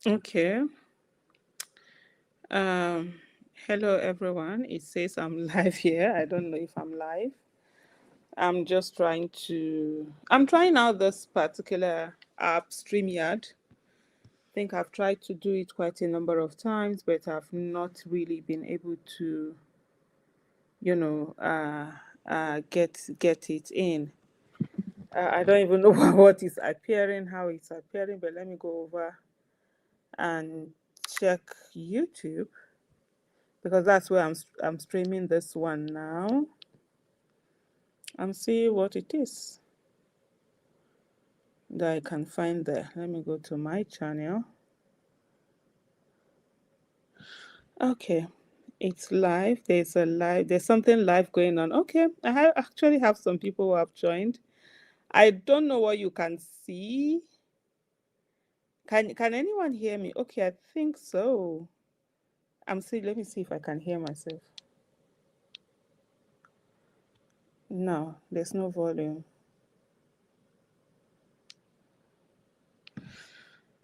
Okay. Um, Hello everyone. It says I'm live here. I don't know if I'm live. I'm trying out this particular app, StreamYard. I think I've tried to do it quite a number of times, but I've not really been able to, you know, get it in. I don't even know what is appearing, how it's appearing, but let me go over and check YouTube because that's where I'm streaming this one now and see what it is that I can find there. Let me go to my channel. Okay, it's live. There's something live going on. Okay, actually have some people who have joined. I don't know what you can see. Can anyone hear me? Okay, I think so. Let me see if I can hear myself. No, there's no volume.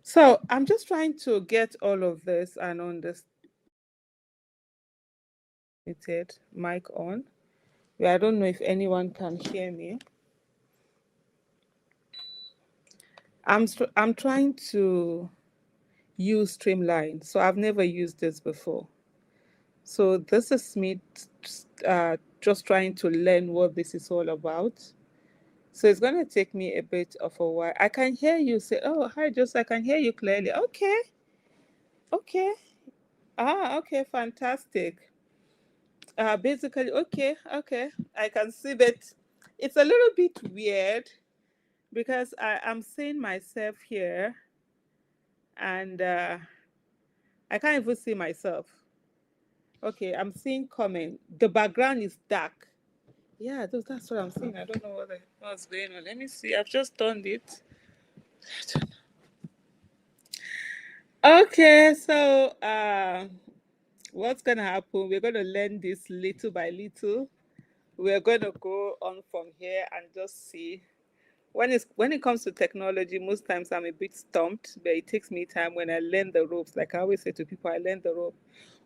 So I'm just trying to get all of this and understand mic on. I don't know if anyone can hear me. I'm trying to use Streamline, so I've never used this before. So this is me just trying to learn what this is all about. So it's going to take me a bit of a while. I can hear you say, "Oh, hi, Joseph. I can hear you clearly." Okay, okay. Okay, fantastic. Basically, okay, okay. I can see that it's a little bit weird because I'm seeing myself here and I can't even see myself. Okay, I'm seeing comment. The background is dark. Yeah, that's what I'm seeing. I don't know what's going on. Let me see. I've just done it. Okay, so what's gonna happen? We're gonna learn this little by little. We're gonna go on from here and just see. When it comes to technology, most times I'm a bit stumped, but it takes me time when I learn the ropes. Like I always say to people, I learn the rope.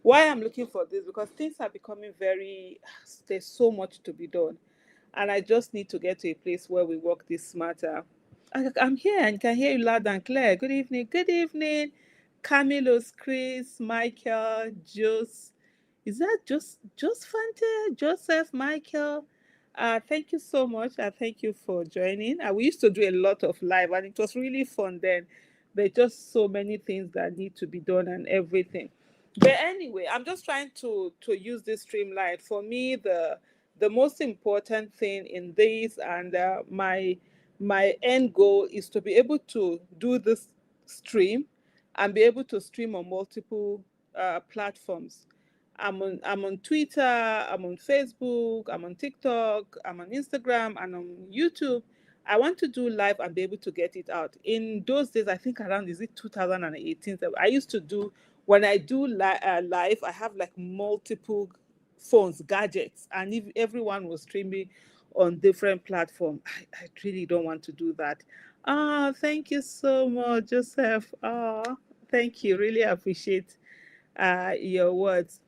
Why I'm looking for this because things are becoming very. There's so much to be done, and I just need to get to a place where we work this smarter. I'm here and can hear you loud and clear. Good evening. Good evening, Camilos, Chris, Michael, Jos. Is that just Fante, Joseph, Michael? Thank you so much. Thank you for joining. We used to do a lot of live, and it was really fun then. There's just so many things that need to be done and everything. But anyway, I'm just trying to use this streamline. For me, the most important thing in this and my end goal is to be able to do this stream and be able to stream on multiple platforms. I'm on Twitter, I'm on Facebook, I'm on TikTok, I'm on Instagram, and on YouTube. I want to do live and be able to get it out. In those days, I think around is it 2018? I used to do when I do live. I have like multiple phones, gadgets, and if everyone was streaming on different platforms, I really don't want to do that. Thank you so much, Joseph. Thank you. Really appreciate your words.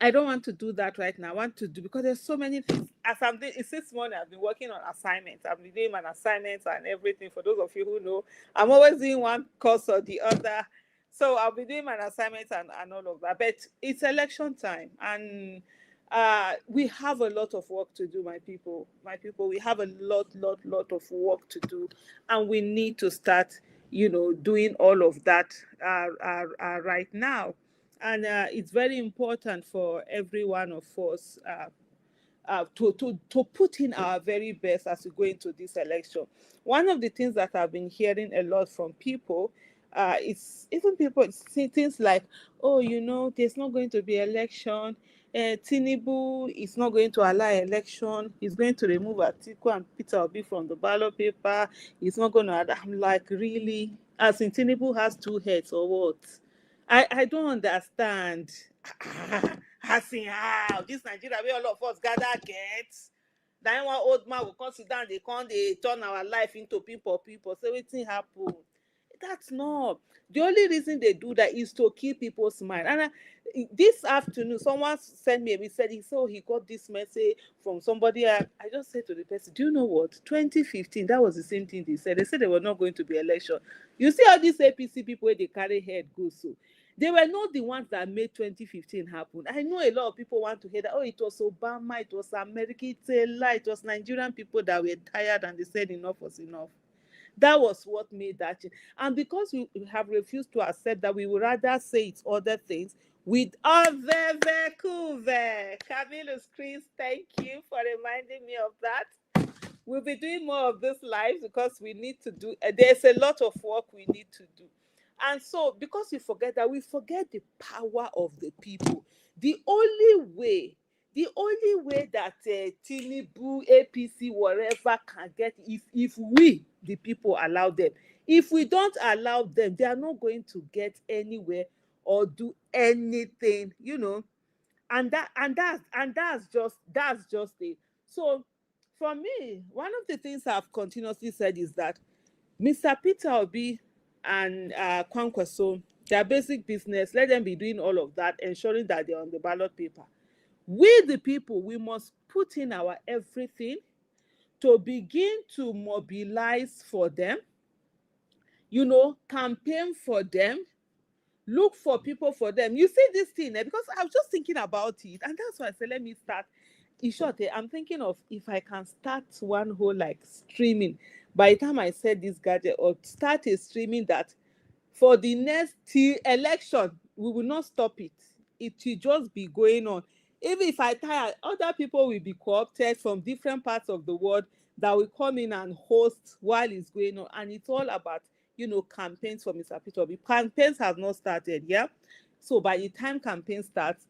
I don't want to do that right now. I want to do because there's so many things. As I'm doing, it's this morning I've been working on assignments. I've been doing my assignments and everything. For those of you who know, I'm always doing one course or the other. So I'll be doing my assignments and all of that. But it's election time and we have a lot of work to do, my people. My people, we have a lot of work to do, and we need to start, doing all of that right now. And it's very important for every one of us to put in our very best as we go into this election. One of the things that I've been hearing a lot from people is even people say things like, oh, there's not going to be election. Tinubu is not going to allow election. He's going to remove Atiku and Peter Obi from the ballot paper. He's not going to. I'm like, really? As in, Tinubu has two heads or what? I don't understand. As in how this Nigeria where all of us gather get. Then one old man will come sit down, they turn our life into people. So wetin happen? that's not. The only reason they do that is to keep people's mind. And this afternoon, someone sent me a message. He said, oh, he got this message from somebody. I just said to the person, do you know what? 2015, that was the same thing they said. They said they were not going to be election. You see all these APC people where they carry head go so. They were not the ones that made 2015 happen. I know a lot of people want to hear that, oh, it was Obama, it was America, it's a lie, it was Nigerian people that were tired and they said enough was enough. That was what made that change. And because we have refused to accept that, we would rather say it's other things with other vehicle there. Camillus Chris, thank you for reminding me of that. We'll be doing more of this live because we need to do, there's a lot of work we need to do. And so, because we forget that, we forget the power of the people. The only way, the only way that Tinubu, APC, whatever can get, if we, the people, allow them. If we don't allow them, they are not going to get anywhere or do anything, you know. And that's just it. So for me, one of the things I've continuously said is that Mr. Peter Obi and Kwankwaso, their basic business, let them be doing all of that, ensuring that they're on the ballot paper. We, the people, we must put in our everything to begin to mobilize for them, you know, campaign for them, look for people for them. You see this thing, because I was just thinking about it, and that's why I said, let me start. In short, I'm thinking of if I can start one whole like streaming. By the time I said this gadget, or start a streaming that for the next election, we will not stop it. It will just be going on. Even if I tire, other people will be co-opted from different parts of the world that will come in and host while it's going on. And it's all about, you know, campaigns for Mr. Peter Obi. Campaigns have not started, yeah? So by the time campaign starts,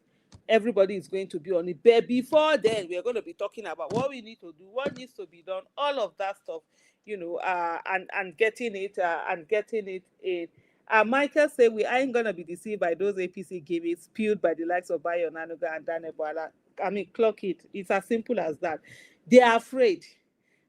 everybody is going to be on it. But before then, we are going to be talking about what we need to do, what needs to be done, all of that stuff, you know, and getting it in. Michael said we ain't gonna be deceived by those APC gimmicks spewed by the likes of Bayo Nanuga and Dane Boala. I mean, clock it. It's as simple as that. They are afraid,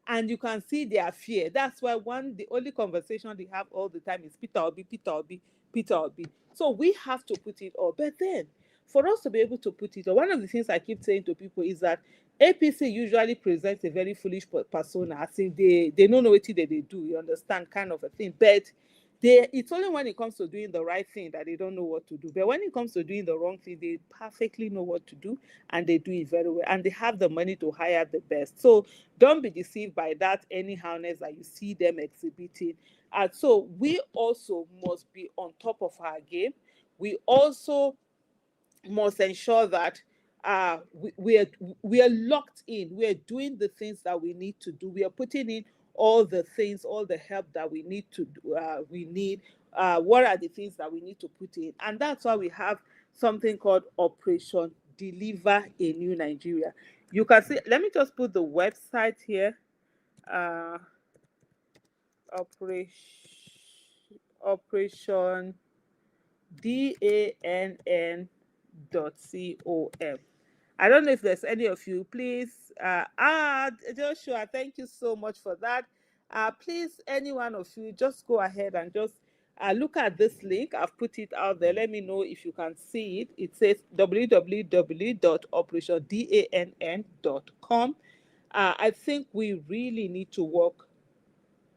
and you can see their fear. That's why the only conversation they have all the time is Peter Obi, Peter Obi, Peter Obi. So we have to put it all. But then, for us to be able to put it all, one of the things I keep saying to people is that APC usually presents a very foolish persona. I think they don't know what they do. You understand, kind of a thing. But it's only when it comes to doing the right thing that they don't know what to do. But when it comes to doing the wrong thing, they perfectly know what to do, and they do it very well. And they have the money to hire the best. So don't be deceived by that anyhowness that you see them exhibiting. And so we also must be on top of our game. We also must ensure that we are locked in. We are doing the things that we need to do. We are putting in all the things, all the help that we need to do. We need. What are the things that we need to put in? And that's why we have something called Operation Deliver a New Nigeria. You can see. Let me just put the website here. Operation DANN.com. I don't know if there's any of you. Please, Joshua, thank you so much for that. Please, any one of you, just go ahead and just look at this link. I've put it out there. Let me know if you can see it. It says www.operationdann.com. I think we really need to work,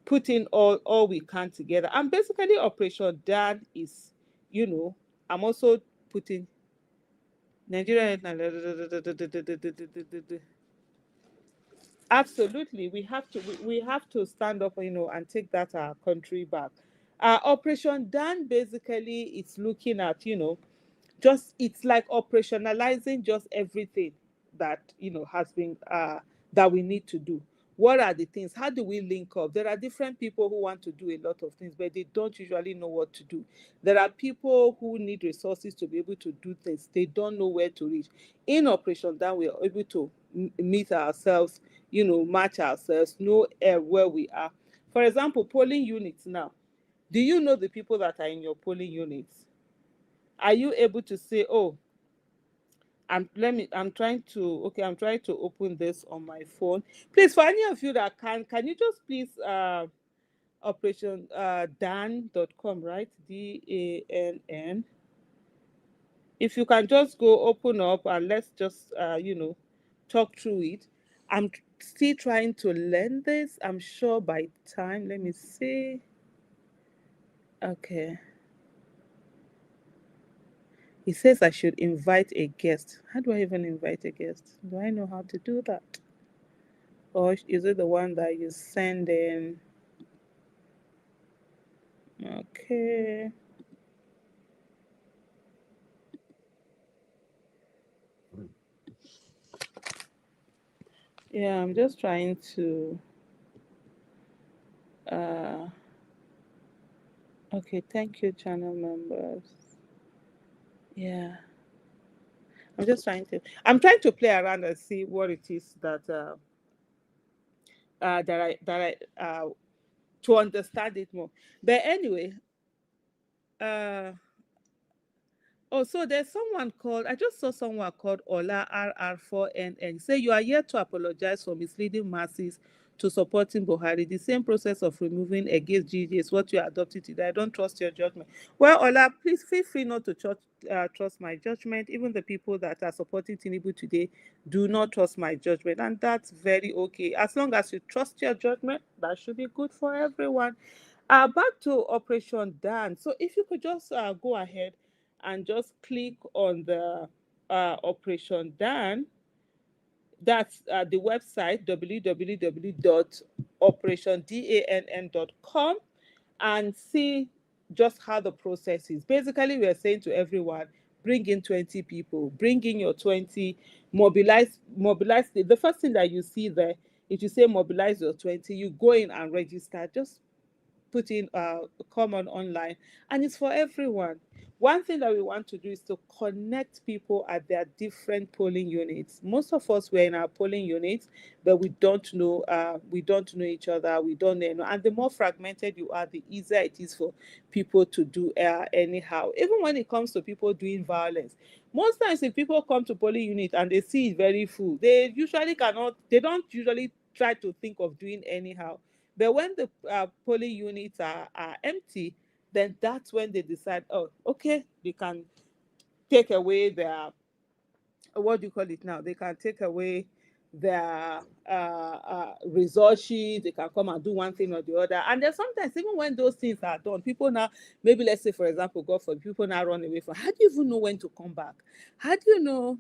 put in all we can together. And basically, Operation Dan is, you know, I'm also putting Nigeria. Absolutely, we have to stand up, you know, and take that our country back. Operation Dan basically it's looking at, you know, just it's like operationalizing just everything that, you know, has been that we need to do. What are the things? How do we link up? There are different people who want to do a lot of things, but they don't usually know what to do. There are people who need resources to be able to do things. They don't know where to reach. In Operation Dan, we are able to meet ourselves, you know, match ourselves, know where we are. For example, polling units now. Do you know the people that are in your polling units? Are you able to say, oh, I'm trying to open this on my phone. Please, for any of you that can you just please Operation Dan.com, right? DANN. If you can just go open up and let's just talk through it. I'm still trying to learn this. I'm sure by time, let me see. Okay. He says I should invite a guest. How do I even invite a guest? Do I know how to do that? Or is it the one that you send in? Okay. Yeah, I'm just trying to uh okay, thank you, channel members. Yeah. I'm trying to play around and see what it is that I to understand it more. But anyway, uh oh, so there's someone called, I just saw someone called Ola RR4NN say you are here to apologize for misleading masses to supporting Buhari. The same process of removing against GG is what you are adopting today. I don't trust your judgment. Well, Ola, please feel free not to trust my judgment. Even the people that are supporting Tinubu today do not trust my judgment, and that's very okay. As long as you trust your judgment, that should be good for everyone. Back to Operation Dan. So if you could just go ahead and just click on the Operation Dan. That's the website www.operationdann.com and see just how the process is. Basically, we are saying to everyone, bring in 20 people, bring in your 20, mobilize. The first thing that you see there, if you say mobilize your 20, you go in and register. Just put in common online, and it's for everyone. One thing that we want to do is to connect people at their different polling units. Most of us were in our polling units, but we don't know each other, we don't know, and the more fragmented you are, the easier it is for people to do anyhow. Even when it comes to people doing violence, most times if people come to polling unit and they see it very full, they don't usually try to think of doing anyhow. But when the polling units are empty, then that's when they decide, oh, okay, they can take away their, what do you call it now? They can take away their result sheet. They can come and do one thing or the other. And then sometimes, even when those things are done, people now, maybe let's say, for example, God forbid, people now run away from, how do you even know when to come back? How do you know?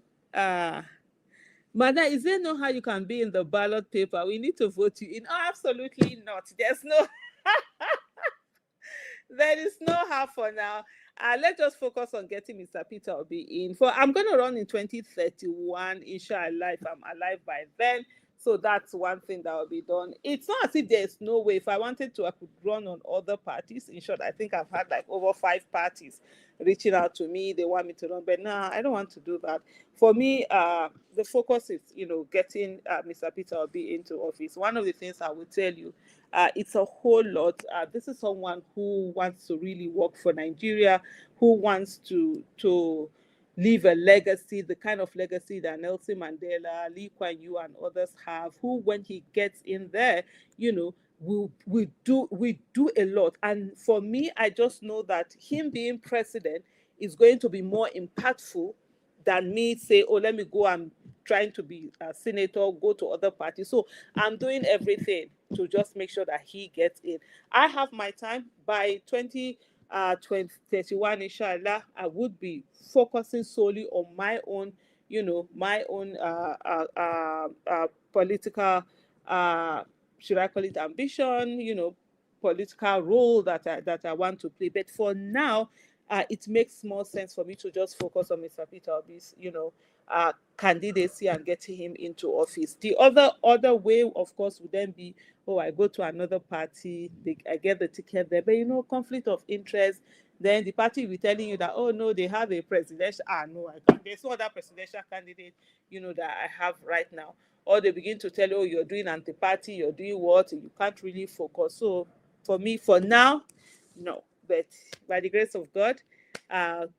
Mother, is there no how you can be in the ballot paper? We need to vote you in. Oh, absolutely not. There is no how for now. Let's just focus on getting Mr. Peter Obi in. For I'm going to run in 2031, inshallah, if I'm alive by then. So that's one thing that will be done. It's not as if there's no way. If I wanted to, I could run on other parties. In short, I think I've had like over 5 parties reaching out to me. They want me to run, but nah, I don't want to do that. For me, the focus is, getting Mr. Peter Obi into office. One of the things I will tell you, it's a whole lot. This is someone who wants to really work for Nigeria, who wants to leave a legacy, the kind of legacy that Nelson Mandela, Lee Kuan Yew, and others have. Who, when he gets in there, we do a lot. And for me, I just know that him being president is going to be more impactful than me say, oh, let me go and trying to be a senator, go to other parties. So I'm doing everything to just make sure that he gets in. I have my time by 2031, inshallah. I would be focusing solely on my own, political, uh, should I call it ambition, political role that I want to play. But for now, it makes more sense for me to just focus on Mr. Peter Obi's, candidacy and getting him into office. The other way, of course, would then be, oh, I go to another party, I get the ticket there, but conflict of interest. Then the party will be telling you that, oh no, they have a presidential. No, I can't. There's no other presidential candidate, that I have right now. Or they begin to tell you, oh, you're doing anti-party, you're doing what, you can't really focus. So for me, for now, no. But by the grace of God,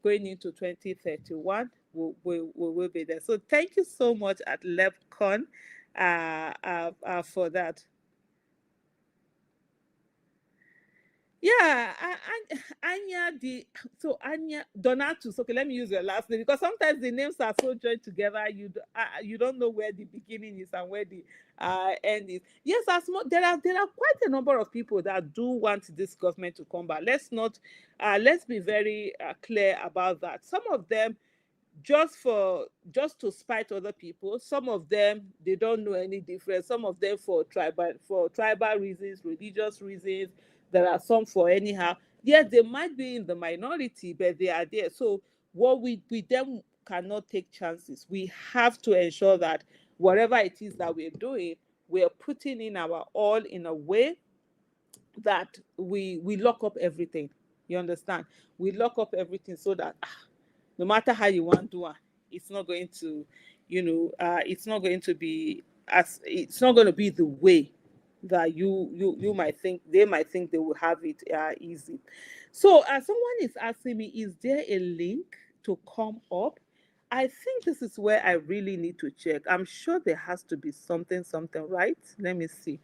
going into 2031, we will be there. So thank you so much at LebCon for that. Yeah, Anya Anya Donatus. Okay, let me use your last name because sometimes the names are so joined together. You don't know where the beginning is and where the end is. Yes, there are quite a number of people that do want this government to come back. Let's be very clear about that. Some of them just to spite other people. Some of them they don't know any difference. Some of them for tribal reasons, religious reasons. There are some for anyhow. Yes, they might be in the minority, but they are there. So what we then cannot take chances. We have to ensure that whatever it is that we're doing, we're putting in our all in a way that we lock up everything. You understand? We lock up everything so that no matter how you want to do it, it's not going to, it's not going to be it's not going to be the way that you might think they will have it easy. So someone is asking me, is there a link to come up? I think this is where I really need to check. I'm sure there has to be something, right? Let me see.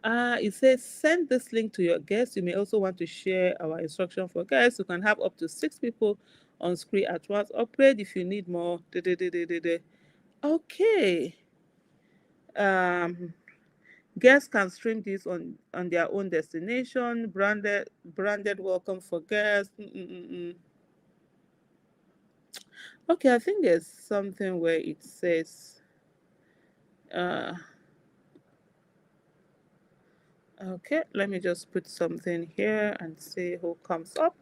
It says send this link to your guests. You may also want to share our instruction for guests. You can have up to 6 people on screen at once. Upgrade if you need more. Okay. Um, Guests can stream this on their own destination. Branded welcome for guests. Okay, I think there's something where it says. Uh, okay, let me just put something here and see who comes up.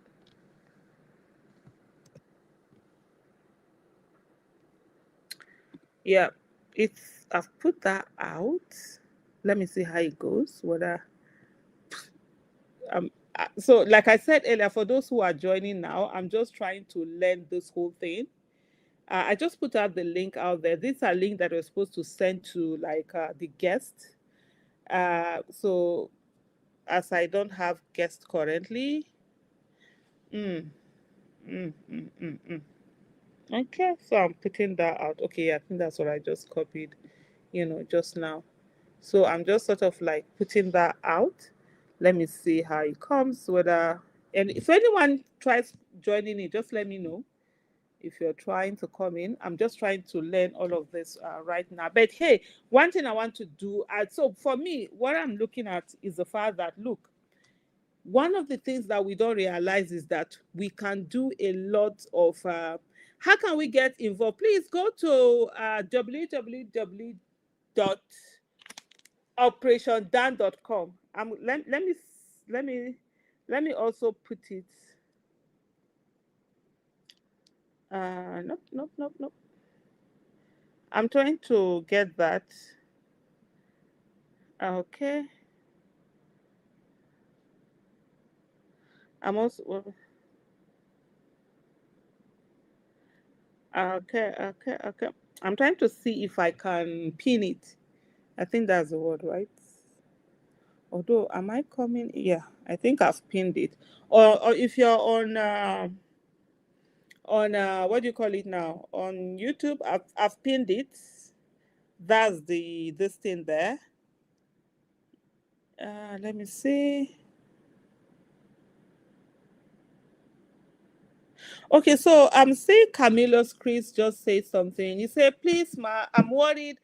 Yeah, I've put that out. Let me see how it goes. Whether so like I said earlier, for those who are joining now, I'm just trying to learn this whole thing. I just put out the link out there. These are link that we're supposed to send to like the guest. So as I don't have guest currently. Mm, mm. Okay, so I'm putting that out. Okay, I think that's what I just copied, just now. So I'm just sort of like putting that out. Let me see how it comes. And if anyone tries joining it, just let me know if you're trying to come in. I'm just trying to learn all of this right now. But hey, one thing I want to do, so for me, what I'm looking at is the fact that, look, one of the things that we don't realize is that we can do a lot of. How can we get involved? Please go to www.operationdan.com. Let me let me also put it. Nope. I'm trying to get that. Okay. I'm also okay. I'm trying to see if I can pin it. I think that's the word, right? Although, am I coming? Yeah, I think I've pinned it. Or if you're on what do you call it now? On YouTube, I've pinned it. That's this thing there. Let me see. Okay, so I'm seeing Camilo's Chris just say something. He said, please, ma, I'm worried.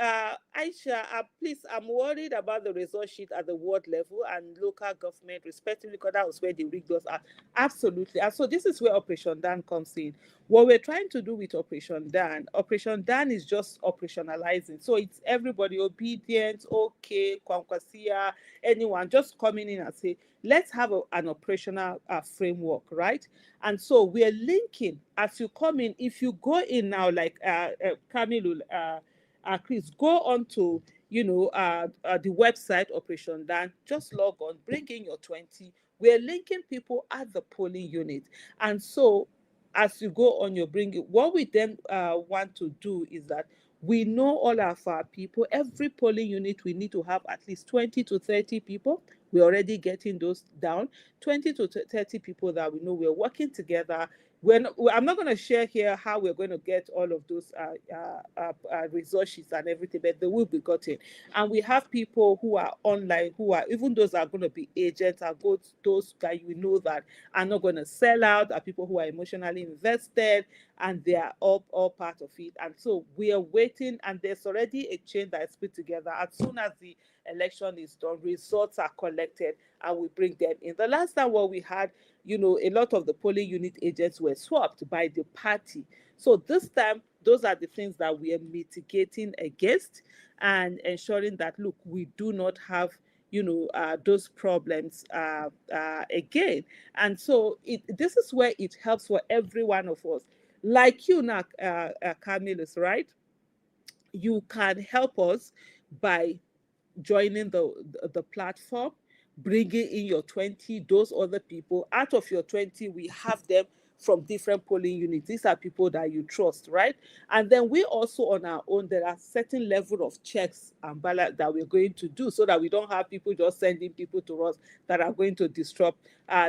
Aisha, please, I'm worried about the result sheet at the ward level and local government, respectively, because that was where the rigged us are. Absolutely. And so this is where Operation Dan comes in. What we're trying to do with Operation Dan is just operationalizing. So it's everybody obedient, okay, Kwankwasia, anyone just coming in and say, let's have an operational framework, right? And so we're linking as you come in. If you go in now, like Camilo, Chris, go on to the website Operation Dan. Just log on, bring in your 20. We're linking people at the polling unit, and so as you go on, you bring it. What we then want to do is that we know all of our people. Every polling unit, we need to have at least 20 to 30 people. We're already getting those down. 20 to 30 people that we know we're working together. I'm not going to share here how we're going to get all of those result sheets and everything, but they will be gotten. And we have people who are online, who are, even those are going to be agents, are those that you know that are not going to sell out, are people who are emotionally invested, and they are all part of it. And so we are waiting, and there's already a chain that is put together. As soon as the election is done, results are collected, and we bring them in. The last time what we had, a lot of the polling unit agents were swapped by the party. So this time, those are the things that we are mitigating against, and ensuring that, look, we do not have those problems again. And so this is where it helps for every one of us, like you now, Camillus, right? You can help us by joining the platform, bringing in your 20, those other people. Out of your 20, we have them from different polling units. These are people that you trust, right? And then we also, on our own, there are certain level of checks and balance that we're going to do, so that we don't have people just sending people to us that are going to disrupt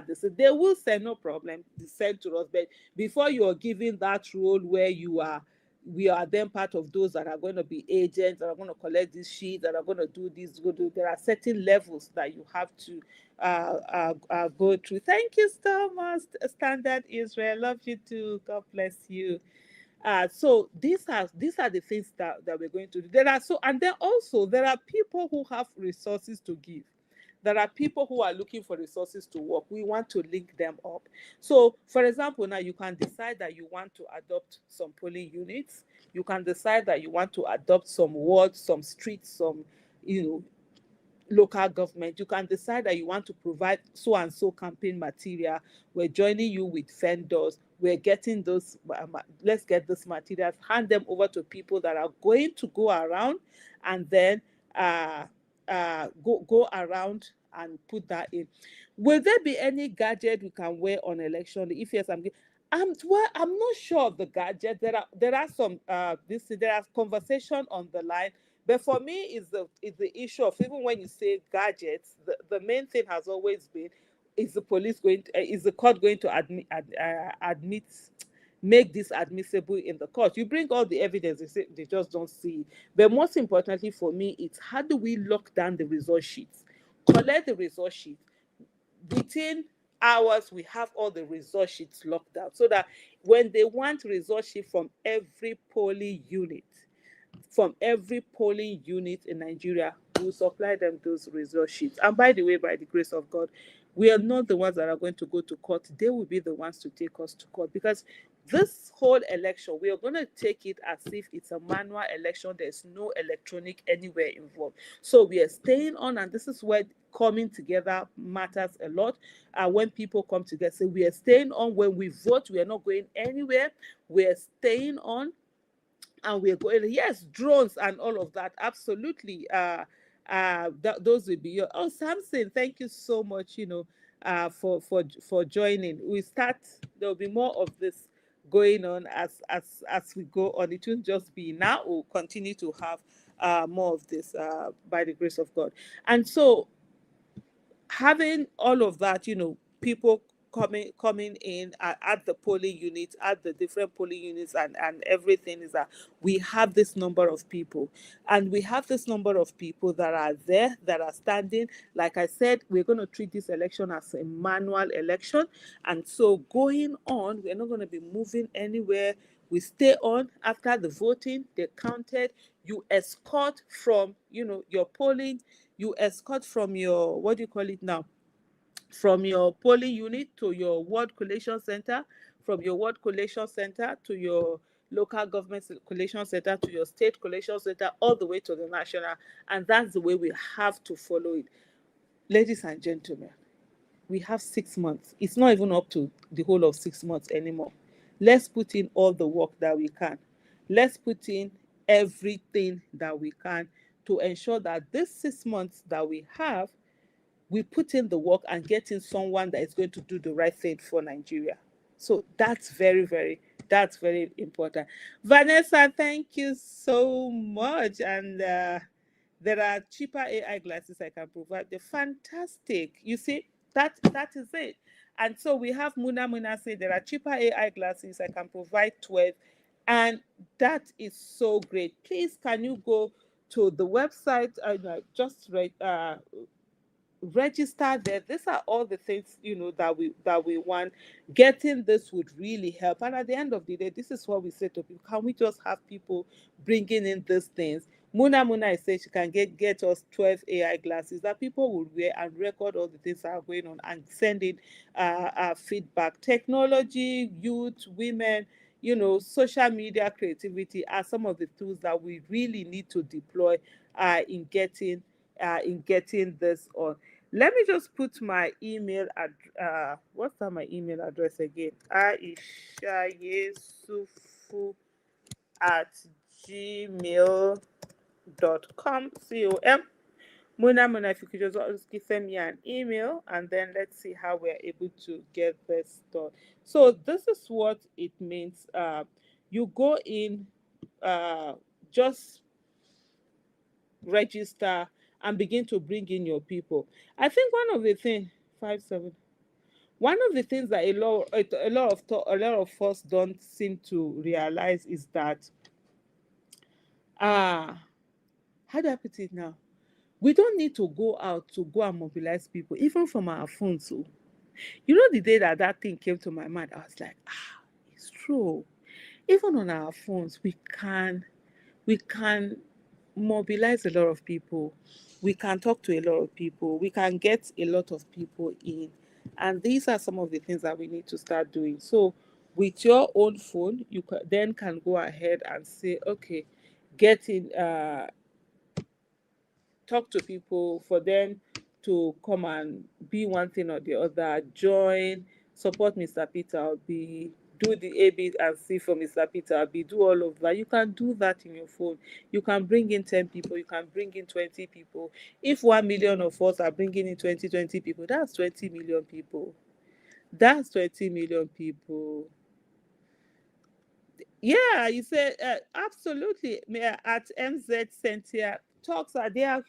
this. They will send, no problem, send to us, but before you're given that role where we are then part of those that are going to be agents, that are going to collect this sheet, that are going to do this. There are certain levels that you have to go through. Thank you so much, Standard Israel. Love you too. God bless you. So these are the things that we're going to do. And then also there are people who have resources to give. There are people who are looking for resources to work. We want to link them up. So, for example, now you can decide that you want to adopt some polling units. You can decide that you want to adopt some wards, some streets, some, you know, local government. You can decide that you want to provide so and so campaign material. We're joining you with vendors. We're getting those. Let's get those materials, hand them over to people that are going to go around, and then go around and put that in. Will there be any gadget we can wear on election day? If yes, I'm not sure of the gadget. There are some there are conversation on the line, but for me, is the issue of, even when you say gadgets, the main thing has always been, is the court going to admit, make this admissible in the court? You bring all the evidence, they just don't see it. But most importantly for me, it's how do we lock down the result sheets, collect the result sheet within hours. We have all the result sheets locked down, so that when they want result sheet from every polling unit in Nigeria, we will supply them those result sheets. And by the way, by the grace of God, we are not the ones that are going to go to court. They will be the ones to take us to court, because this whole election, we are going to take it as if it's a manual election. There's no electronic anywhere involved. So we are staying on, and this is where coming together matters a lot. When people come together, say we are staying on. When we vote, we are not going anywhere. We are staying on, and we're going, yes, drones and all of that, absolutely. Those will be Samson, thank you so much, for joining. There'll be more of this going on as we go on. It won't just be now. We'll continue to have more of this by the grace of God. And so, having all of that, people coming in at the polling unit, at the different polling units, and everything, is that we have this number of people, and we have this number of people that are there, that are standing. Like I said, we're going to treat this election as a manual election, and so going on, we're not going to be moving anywhere. We stay on after the voting, they counted. You escort from your polling, you escort from your, what do you call it now, from your polling unit to your ward collation center, from your ward collation center to your local government collation center, to your state collation center, all the way to the national. And that's the way we have to follow it. Ladies and gentlemen, we have 6 months. It's not even up to the whole of 6 months anymore. Let's put in all the work that we can. Let's put in everything that we can to ensure that this 6 months that we have, we put in the work and get in someone that is going to do the right thing for Nigeria. So that's that's very important. Vanessa, thank you so much. And there are cheaper AI glasses I can provide. They're fantastic. You see, that is it. And so we have Muna say there are cheaper AI glasses. I can provide 12. And that is so great. Please, can you go to the website? Just register there. These are all the things, that we want. Getting this would really help. And at the end of the day, this is what we say to people: can we just have people bringing in these things? Muna is saying she can get us 12 AI glasses that people will wear and record all the things that are going on and send in feedback. Technology, youth, women, social media, creativity are some of the tools that we really need to deploy in getting this on. Let me just put my what's that my email address again? Aisha Yesufu at gmail.com. com. Mona, if you could just send me an email, and then let's see how we're able to get this done. So this is what it means. You go in, just register and begin to bring in your people. I think one of the things 5 7 one of the things that a lot of us don't seem to realize is that uh how do I put it now? We don't need to go out to go and mobilize people, even from our phones. So, the day that thing came to my mind, I was like, it's true. Even on our phones, we can mobilize a lot of people. We can talk to a lot of people. We can get a lot of people in. And these are some of the things that we need to start doing. So with your own phone, you can go ahead and say, okay, get in, talk to people for them to come and be one thing or the other, join, support Mr. Peter Obi, do the A, B, and C for Mr. Peter Obi, do all of that. You can do that in your phone. You can bring in 10 people, you can bring in 20 people. If 1 million of us are bringing in 20 people, that's 20 million people. That's 20 million people. Yeah, you said absolutely. At MZ Sentia talks are they are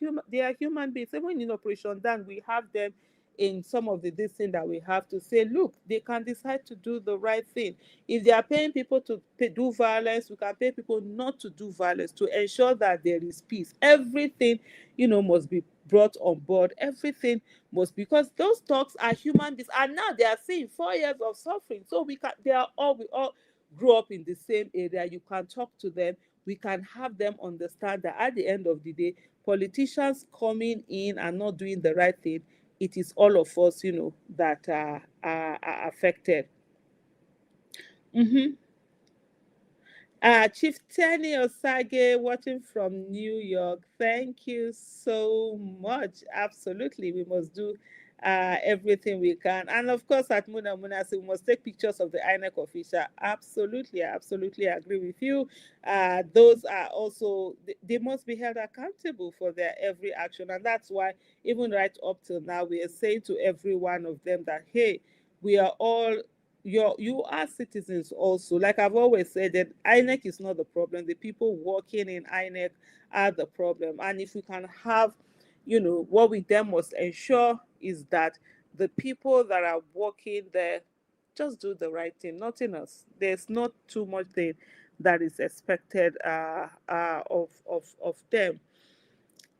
human beings. Even in Operation Dan, we have them in some of the this thing that we have to say. Look, they can decide to do the right thing. If they are paying people to do violence, we can pay people not to do violence to ensure that there is peace. Everything, must be brought on board. Everything must, because those talks are human beings, and now they are seeing 4 years of suffering. So we can. They are all we all grow up in the same area. You can talk to them. We can have them understand that at the end of the day, politicians coming in and not doing the right thing, it is all of us, that are affected. Mhm. Chief Tenny Osage, watching from New York. Thank you so much. Absolutely, we must do everything we can. And of course, at Muna, so we must take pictures of the INEC official. Absolutely, I absolutely agree with you. Those are also, they must be held accountable for their every action. And that's why, even right up till now, we are saying to every one of them that, hey, we are all you are citizens also. Like I've always said, that INEC is not the problem. The people working in INEC are the problem. And if we can have, what we then must ensure is that the people that are working there just do the right thing, nothing else. There's not too much thing that is expected of them.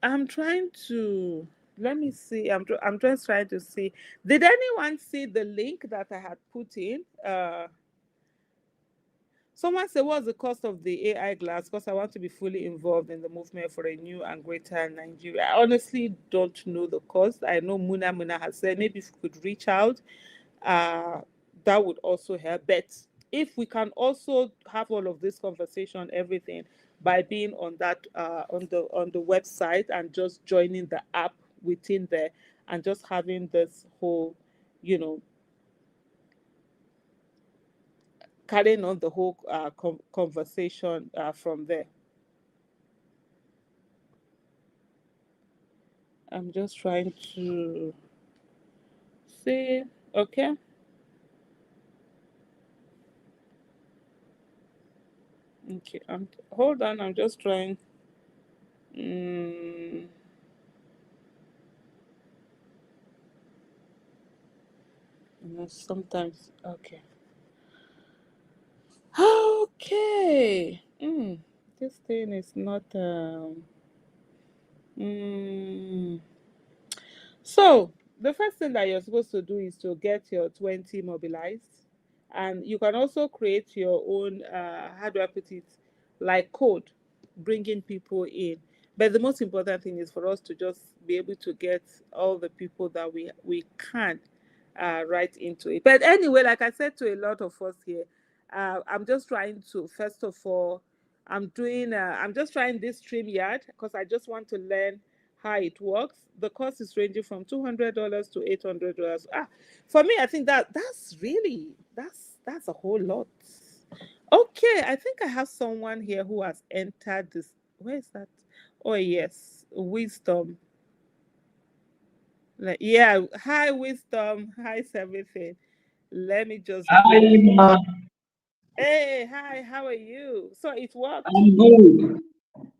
I'm trying to let me see. I'm just trying to see. Did anyone see the link that I had put in? Someone said, "What's the cost of the AI glass? Because I want to be fully involved in the movement for a new and greater Nigeria." I honestly don't know the cost. I know Muna has said maybe if we could reach out, uh, that would also help. But if we can also have all of this conversation, everything by being on that on the website and just joining the app within there and just having this whole, you know, carrying on the whole conversation from there. I'm just trying to see. Okay. Okay. Hold on. I'm just trying. Mm, Sometimes, okay. Okay. This thing is not. Mm. So the first thing that you're supposed to do is to get your 20 mobilized, and you can also create your own. How do I put it? Like code, bringing people in. But the most important thing is for us to just be able to get all the people that we can right into it. But anyway, like I said to a lot of us here, I'm just trying to first of all, I'm just trying this StreamYard because I just want to learn how it works. The cost is ranging from $200 to $800. For me, I think that's a whole lot. Okay, I think I have someone here who has entered this. Where is that? Oh yes, wisdom. Like, yeah, hi wisdom, hi everything. Let me just Hi, bring you. ma. Hey, hi, how are you? So it worked. I'm good.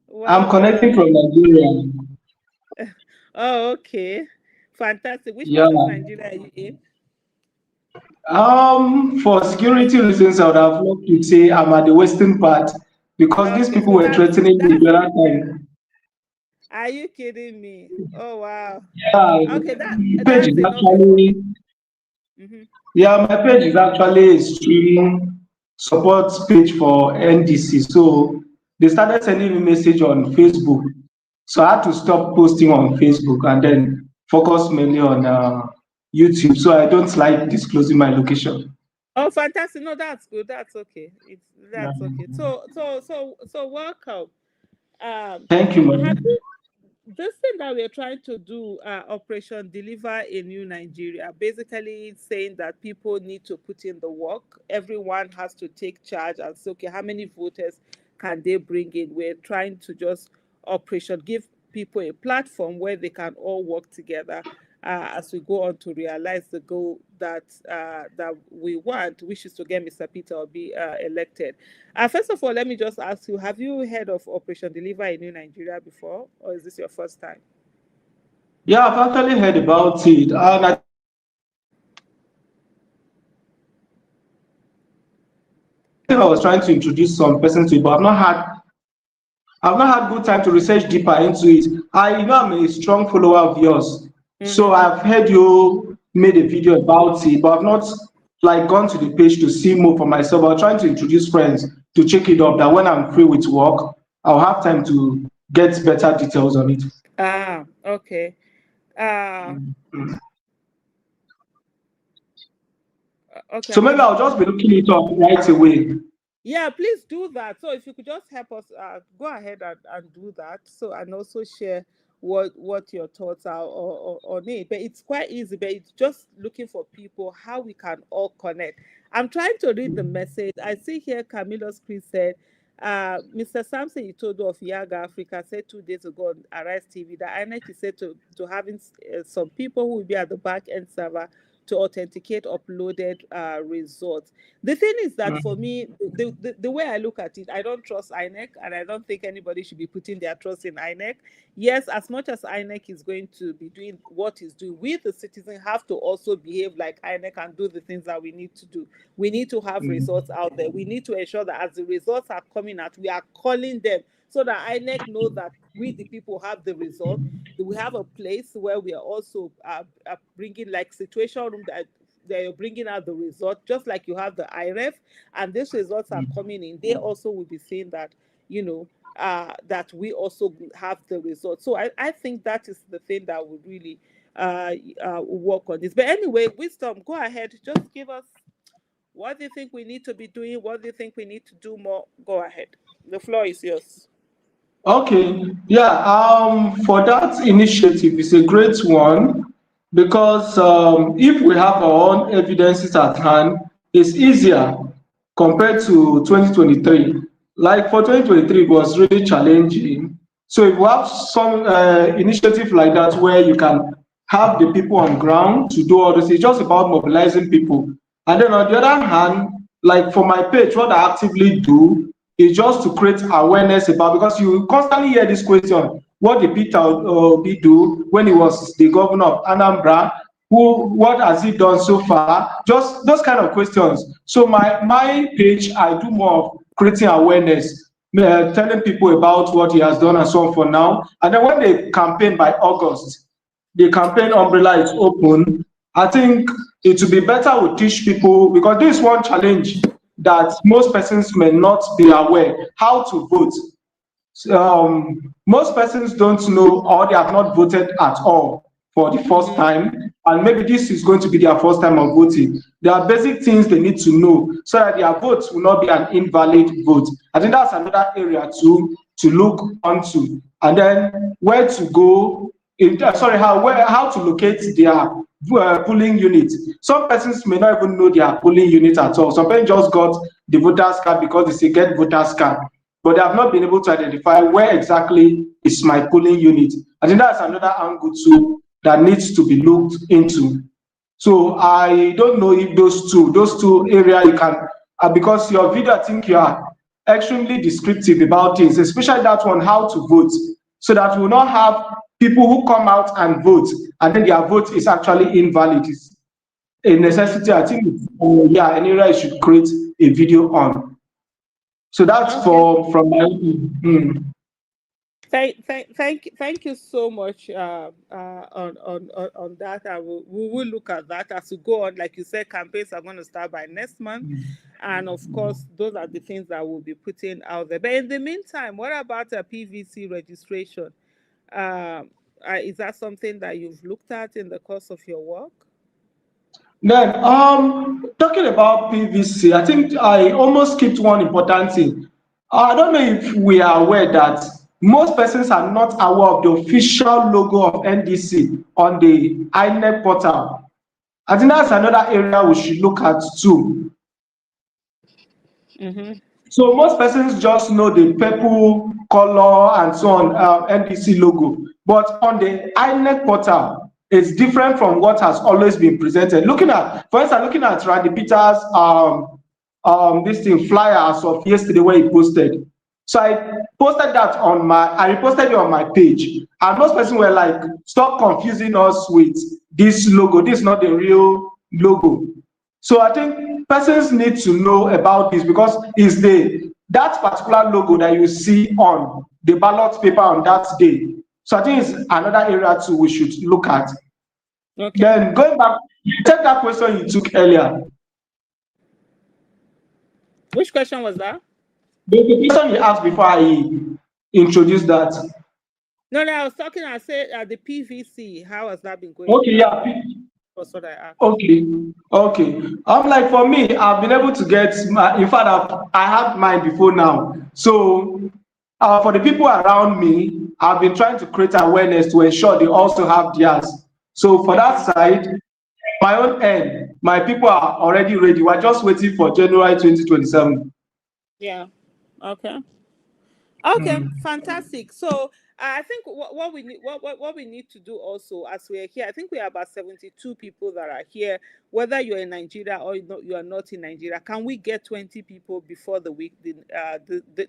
Well I'm connecting done. from Nigeria. Oh, okay. Fantastic. Which Yeah. part of Nigeria are you in? For security reasons, I would have loved to say I'm at the western part because these Okay, people so were threatening me that's the other time. are you kidding me? Oh wow. Yeah, Okay, my page that's is enough actually information. Hmm. yeah, my page is actually a stream support page for NDC. So they started sending me message on Facebook. So I had to stop posting on Facebook and then focus mainly on YouTube. So I don't like disclosing my location. Oh, fantastic. No, that's good. That's okay. Yeah. That's okay. So welcome. Um, Thank you, have man. you this thing that we're trying to do, Operation Deliver a New Nigeria, basically saying that people need to put in the work. Everyone has to take charge and say, okay, how many voters can they bring in? We're trying to just give people a platform where they can all work together as we go on to realize the goal that we want, which is to get Mr. Peter Obi elected. First of all, let me just ask you: have you heard of Operation Deliver in New Nigeria before, or is this your first time? Yeah, I've actually heard about it, and I think I was trying to introduce some person to it, but I've not had good time to research deeper into it. I'm a strong follower of yours, so Mm-hmm. I've heard you made a video about it, but I've not like gone to the page to see more for myself. I'm trying to introduce friends to check it up. That when I'm free with work, I'll have time to get better details on it. Okay. Uh, okay, So I'm maybe just I'll just be looking it up right away. Yeah, please do that. So if you could just help us, go ahead and do that. So and also share what your thoughts are on it. But it's quite easy. But it's just looking for people how we can all connect. I'm trying to read the message. I see here Camilo's Chris said, Mr. Samson Itodo of Yaga Africa said 2 days ago on Arise TV that INEC is said to having some people who will be at the back end server to authenticate uploaded results. The thing is that for me, the way I look at it, I don't trust INEC, and I don't think anybody should be putting their trust in INEC. Yes, as much as INEC is going to be doing what it's doing, we the citizen have to also behave like INEC and do the things that we need to do. We need to have results out there. We need to ensure that as the results are coming out, we are calling them so that INEC know that we the people have the result. We have a place where we are also bringing like situation room that they're bringing out the result, just like you have the IREF, and these results are coming in. They also will be saying that, you know, that we also have the result. So I think that is the thing that would really work on this. But anyway, wisdom, go ahead. Just give us what do you think we need to be doing? What do you think we need to do more? Go ahead. The floor is yours. Okay, yeah, for that initiative is a great one because if we have our own evidences at hand, it's easier compared to 2023. Like for 2023, it was really challenging. So if we have some initiative like that where you can have the people on ground to do all this, it's just about mobilizing people. And then on the other hand, like for my page, what I actively do is just to create awareness about because you constantly hear this question: what did Peter Obi do when he was the governor of Anambra? what has he done so far? Just those kind of questions. So my page, I do more of creating awareness, telling people about what he has done and so on for now. And then when the campaign by August, the campaign umbrella is open, I think it will be better we teach people, because this is one challenge that most persons may not be aware how to vote. Most persons don't know, or they have not voted at all for the first Mm-hmm. time, and maybe this is going to be their first time of voting. There are basic things they need to know so that their vote will not be an invalid vote. I think that's another area to look onto. And then where to go, how to locate their polling unit. Some persons may not even know their polling unit at all. Some persons just got the voters card because they say get voters card, but they have not been able to identify where exactly is my polling unit. I think that's another angle too that needs to be looked into. So I don't know if those two area you can, because your video, I think you are extremely descriptive about things, especially that one, how to vote, so that we will not have people who come out and vote and then their vote is actually invalid. It's a Mm-hmm. necessity. I think, yeah, an area you should create a video on. So that's Okay. for from my. Mm. Thank you so much on that. We will look at that as we go on. Like you said, campaigns are going to start by next month, and of course, those are the things that we'll be putting out there. But in the meantime, what about a PVC registration? Um, is that something that you've looked at in the course of your work? Then, talking about PVC, I think I almost skipped one important thing. I don't know if we are aware that most persons are not aware of the official logo of NDC on the INEC portal. I think that's another area we should look at too. Mm-hmm. So most persons just know the purple color and so on, NDC logo. But on the INEC portal, it's different from what has always been presented. Looking at, for instance, looking at Randy Peters' this thing flyer as of yesterday where he posted. So I posted that on I reposted it on my page, and most persons were like, "Stop confusing us with this logo. This is not the real logo." So I think persons need to know about this because it's the that particular logo that you see on the ballot paper on that day. So I think it's another area too we should look at. Okay. Then going back, take that question you took earlier. Which question was that? The question you asked before I introduced that. No, I was talking. I said the PVC. How has that been going? Okay, yeah. Was what I asked. Okay, okay. I'm like, for me, I've been able to get in fact I had mine before now. So for the people around me, I've been trying to create awareness to ensure they also have theirs. So for that Okay. side, my own end, my people are already ready. We're just waiting for January 2027. Yeah. Okay. Okay, Mm. fantastic. So I think what we need what we need to do also as we are here, I think we are about 72 people that are here, whether you're in Nigeria or you are not in Nigeria. Can we get 20 people before the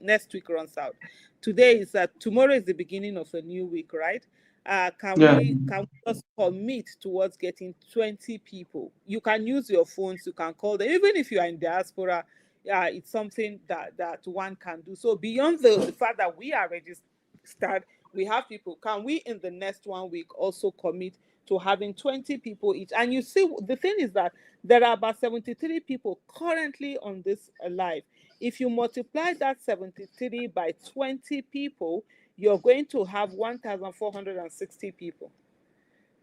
next week runs out? Today is tomorrow is the beginning of a new week, right? Yeah. Can we just commit towards getting 20 people? You can use your phones, you can call them, even if you are in diaspora. It's something that one can do. So beyond the fact that we are registered, we have people. Can we in the next 1 week also commit to having 20 people each? And you see, the thing is that there are about 73 people currently on this live. If you multiply that 73 by 20 people, you're going to have 1,460 people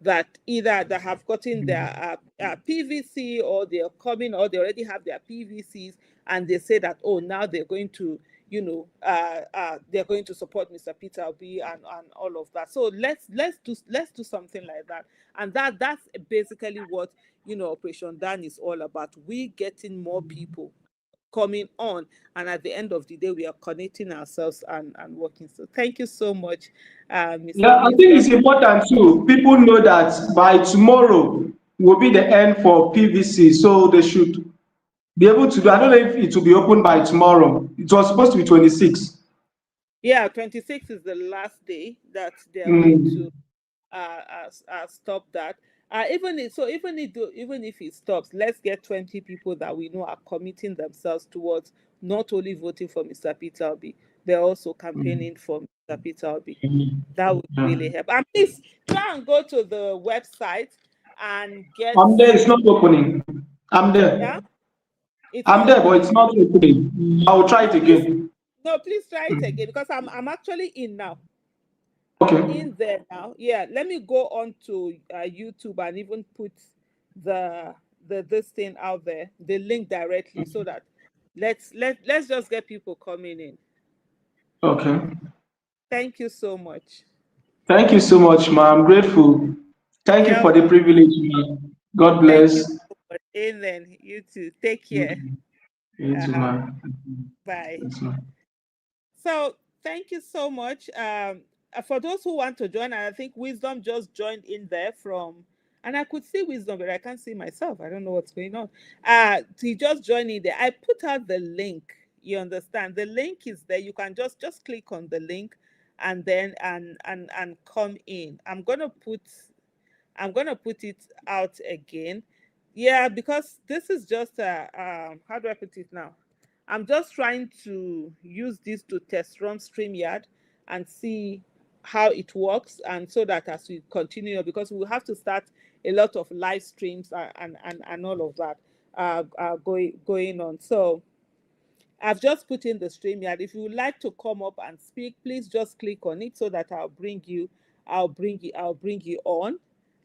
that either that have gotten their PVC, or they're coming, or they already have their PVCs, and they say that, oh, now they're going to, they're going to support Mr. Peter Obi and all of that. So let's do something like that, and that's basically what Operation Dan is all about. We getting more people coming on, and at the end of the day we are connecting ourselves and working. So thank you so much, Mr. Yeah, I Obi. It's think been it's important too. People know that by tomorrow will be the end for PVC, so they should be able to do. I don't know if it will be open by tomorrow. It was supposed to be 26. Yeah, 26 is the last day that they are going to Mm. stop that. Even if it stops, let's get 20 people that we know are committing themselves towards not only voting for Mr. Peter Obi, they're also Mm. campaigning for Mr. Peter Obi. Mm. That would Yeah. really help. And please try and go to the website and get, I'm there. It's not opening. I'm yeah, there. it's I'm not there, but opening. it's not opening. I'll try it No, please, again. no, please try it Mm. again because I'm actually in now. I'm Okay. in there now. Yeah, let me go on to YouTube and even put the this thing out there, the link directly, so that let's just get people coming in. Okay. Thank you so much. Thank you so much, ma. I'm grateful. Thank you You're for the welcome. privilege, ma. God Thank you bless. so much. Amen. You too. Take care. Mm. You too, Uh-huh. ma. Bye. Yes, ma. So thank you so much. For those who want to join, I think Wisdom just joined in there from, and I could see Wisdom, but I can't see myself. I don't know what's going on. He just joined in there. I put out the link. You understand? The link is there. You can just click on the link, and then and come in. I'm gonna put it out again. Yeah, because this is just a how do I put it now? I'm just trying to use this to test run StreamYard and see how it works, and so that as we continue, because we have to start a lot of live streams and all of that going on. So I've just put in the StreamYard. If you would like to come up and speak, please just click on it so that I'll bring you on,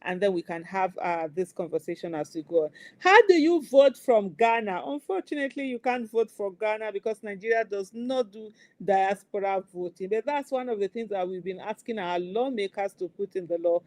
and then we can have this conversation as we go on. How do you vote from Ghana? Unfortunately, you can't vote for Ghana because Nigeria does not do diaspora voting. But that's one of the things that we've been asking our lawmakers to put in the law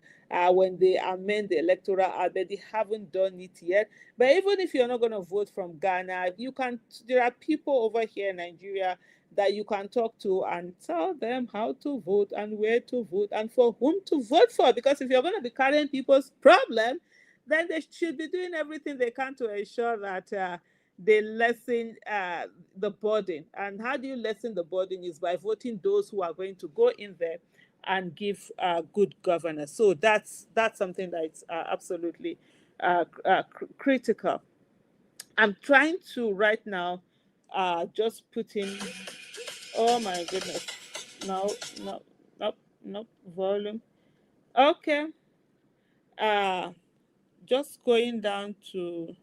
when they amend the electoral act, but they haven't done it yet. But even if you're not going to vote from Ghana, you can. There are people over here in Nigeria that you can talk to and tell them how to vote and where to vote and for whom to vote for. Because if you're going to be carrying people's problem, then they should be doing everything they can to ensure that they lessen the burden. And how do you lessen the burden is by voting those who are going to go in there and give good governance. So that's something that's absolutely critical. I'm trying to right now just put in. Oh my goodness! No, no, no, no volume. Okay. Uh, just going down to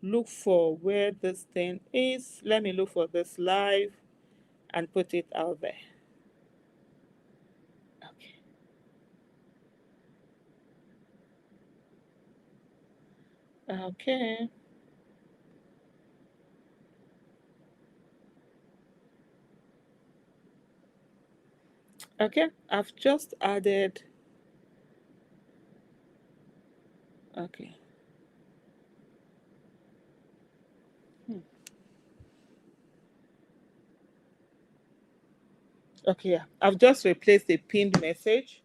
look for where this thing is. Let me look for this live and put it out there. Okay. Okay. Okay. I've just added. Okay. Hmm. Okay. Yeah. I've just replaced the pinned message.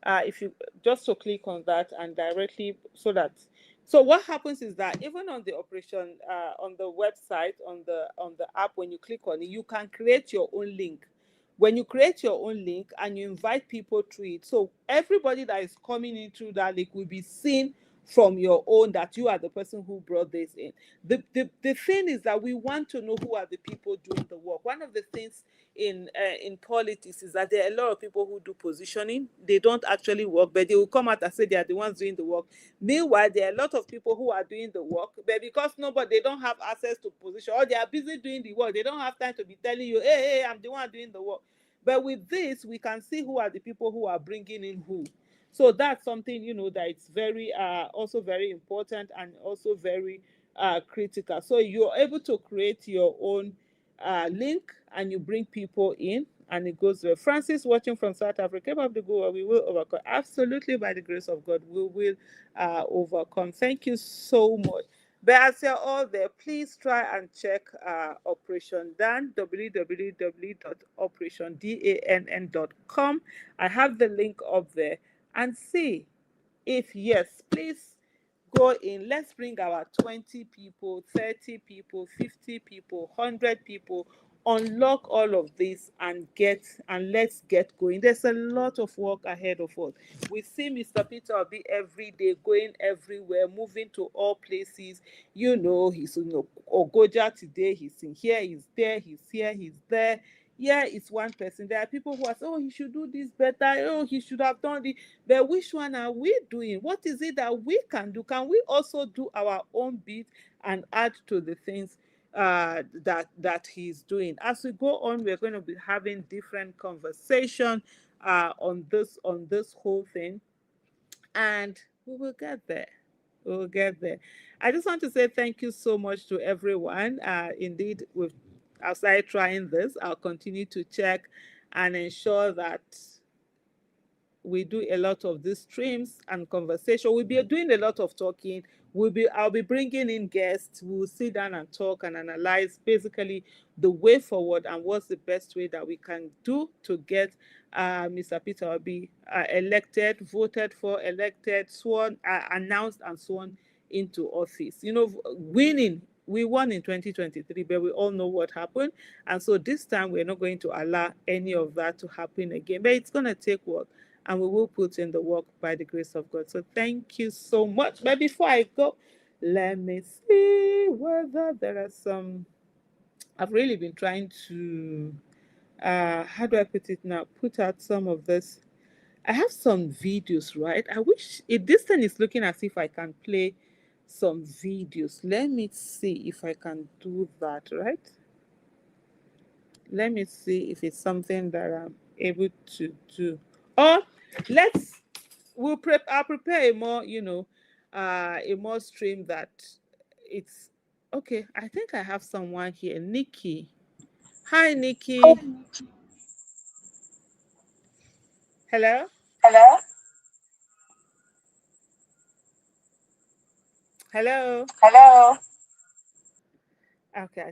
If you just to click on that and directly, so what happens is that even on the operation on the website, on the app, when you click on it, you can create your own link. When you create your own link and you invite people through it, so everybody that is coming in through that link will be seen from your own, that you are the person who brought this in. The thing is that we want to know who are the people doing the work. One of the things in politics is that there are a lot of people who do positioning. They don't actually work, but they will come out and say they are the ones doing the work. Meanwhile, there are a lot of people who are doing the work, but because nobody, they don't have access to position, or they are busy doing the work, they don't have time to be telling you, hey, I'm the one doing the work. But with this, we can see who are the people who are bringing in who. So that's something, that it's very also very important and also very critical. So you're able to create your own link and you bring people in and it goes well. Francis watching from South Africa, of the Goa, we will overcome. Absolutely, by the grace of God, we will overcome. Thank you so much. But as you're all there, please try and check Operation Dan, www.operationdann.com. I have the link up there and see if yes, please go in. Let's bring our 20 people, 30 people, 50 people, 100 people unlock all of this and let's get going. There's a lot of work ahead of us. We see Mr. Peter Obi every day, going everywhere, moving to all places. He's in Ogoja today, he's in here, he's there, he's here, he's there. Yeah, it's one person. There are people who are saying, oh, he should do this better. Oh, he should have done it. But which one are we doing? What is it that we can do? Can we also do our own bit and add to the things that he's doing? As we go on, we're going to be having different conversation on this whole thing, and we will get there. We will get there. I just want to say thank you so much to everyone. Indeed, we've outside trying this, I'll continue to check and ensure that we do a lot of these streams and conversation. We'll be doing a lot of talking. I'll be bringing in guests. We'll sit down and talk and analyze basically the way forward and what's the best way that we can do to get Mr. Peter Obi elected, voted for, elected, sworn, announced, and sworn into office. Winning. We won in 2023, but we all know what happened. And so this time we're not going to allow any of that to happen again. But it's going to take work, and we will put in the work by the grace of God. So thank you so much. But before I go, let me see whether there are some. I've really been trying to, how do I put it now? Put out some of this. I have some videos, right? I wish this thing is looking as if I can play some videos. Let me see if I can do that, right? Let me see if it's something that I'm able to do. Or let's I'll prepare a more, a more stream that it's okay. I think I have someone here. Nikki. Hi Nikki. Hello? Hello? Hello? Hello? Okay,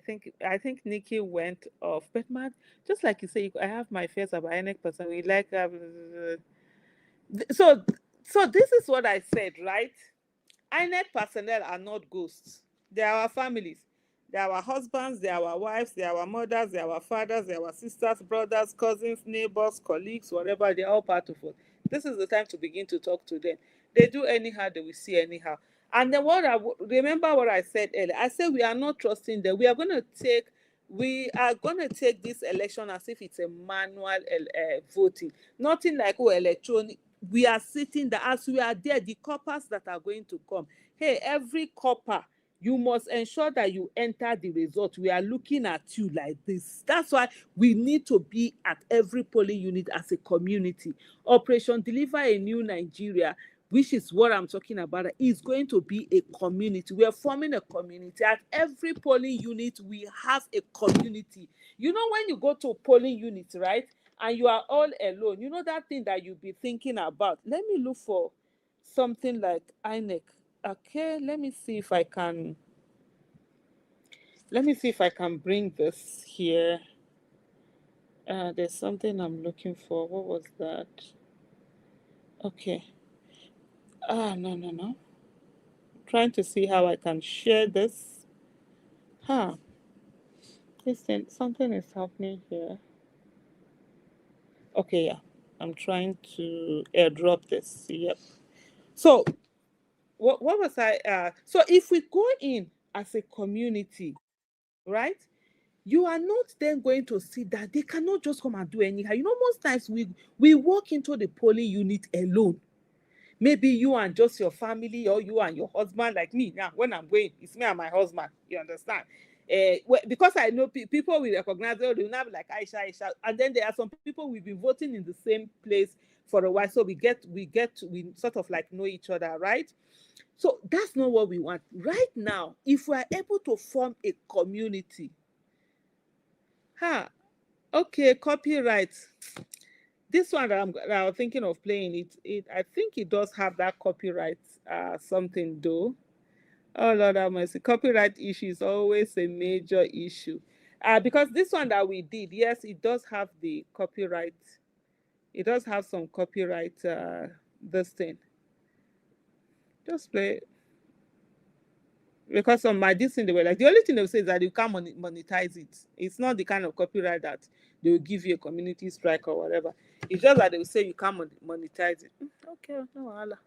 I think Nikki went off. But man, just like you say, I have my face about any person. We like so this is what I said, right? INEC personnel are not ghosts. They are our families. They are our husbands, they are our wives, they are our mothers, they are our fathers, they are our sisters, brothers, cousins, neighbors, colleagues, whatever. They are all part of us. This is the time to begin to talk to them. They do anyhow, they will see anyhow. And then remember what I said earlier. I said we are not trusting them. We are going to take this election as if it's a manual voting. Nothing like electronic. We are sitting there as we are there. The coppers that are going to come. Hey, every copper, you must ensure that you enter the result. We are looking at you like this. That's why we need to be at every polling unit as a community. Operation Deliver a New Nigeria, which is what I'm talking about, is going to be a community. We are forming a community. At every polling unit, we have a community. When you go to polling units, right, and you are all alone, that thing that you'll be thinking about. Let me look for something like INEC. Okay, let me see if I can bring this here. There's something I'm looking for. What was that? Okay. No, no, no. Trying to see how I can share this. Huh. Listen, something is happening here. Okay, yeah. I'm trying to airdrop this. Yep. So what was I so if we go in as a community, right? You are not then going to see that they cannot just come and do anyhow. Most times we walk into the polling unit alone. Maybe you and just your family, or you and your husband. Like me now, when I'm going, it's me and my husband. You understand? Because I know people will recognize, they will not be like Aisha, Aisha. And then there are some people we've been voting in the same place for a while, so we sort of like know each other, right? So that's not what we want right now. If we are able to form a community, okay, copyright. This one that I'm thinking of playing, I think it does have that copyright something though. Oh Lord have mercy. Copyright issue is always a major issue. Because this one that we did, yes, it does have the copyright. It does have some copyright this thing. Just play. Because on my this thing, they were like, the only thing they'll say is that you can't monetize it. It's not the kind of copyright that they will give you a community strike or whatever. It's just that they will say you can't monetize it. Okay, no wahala.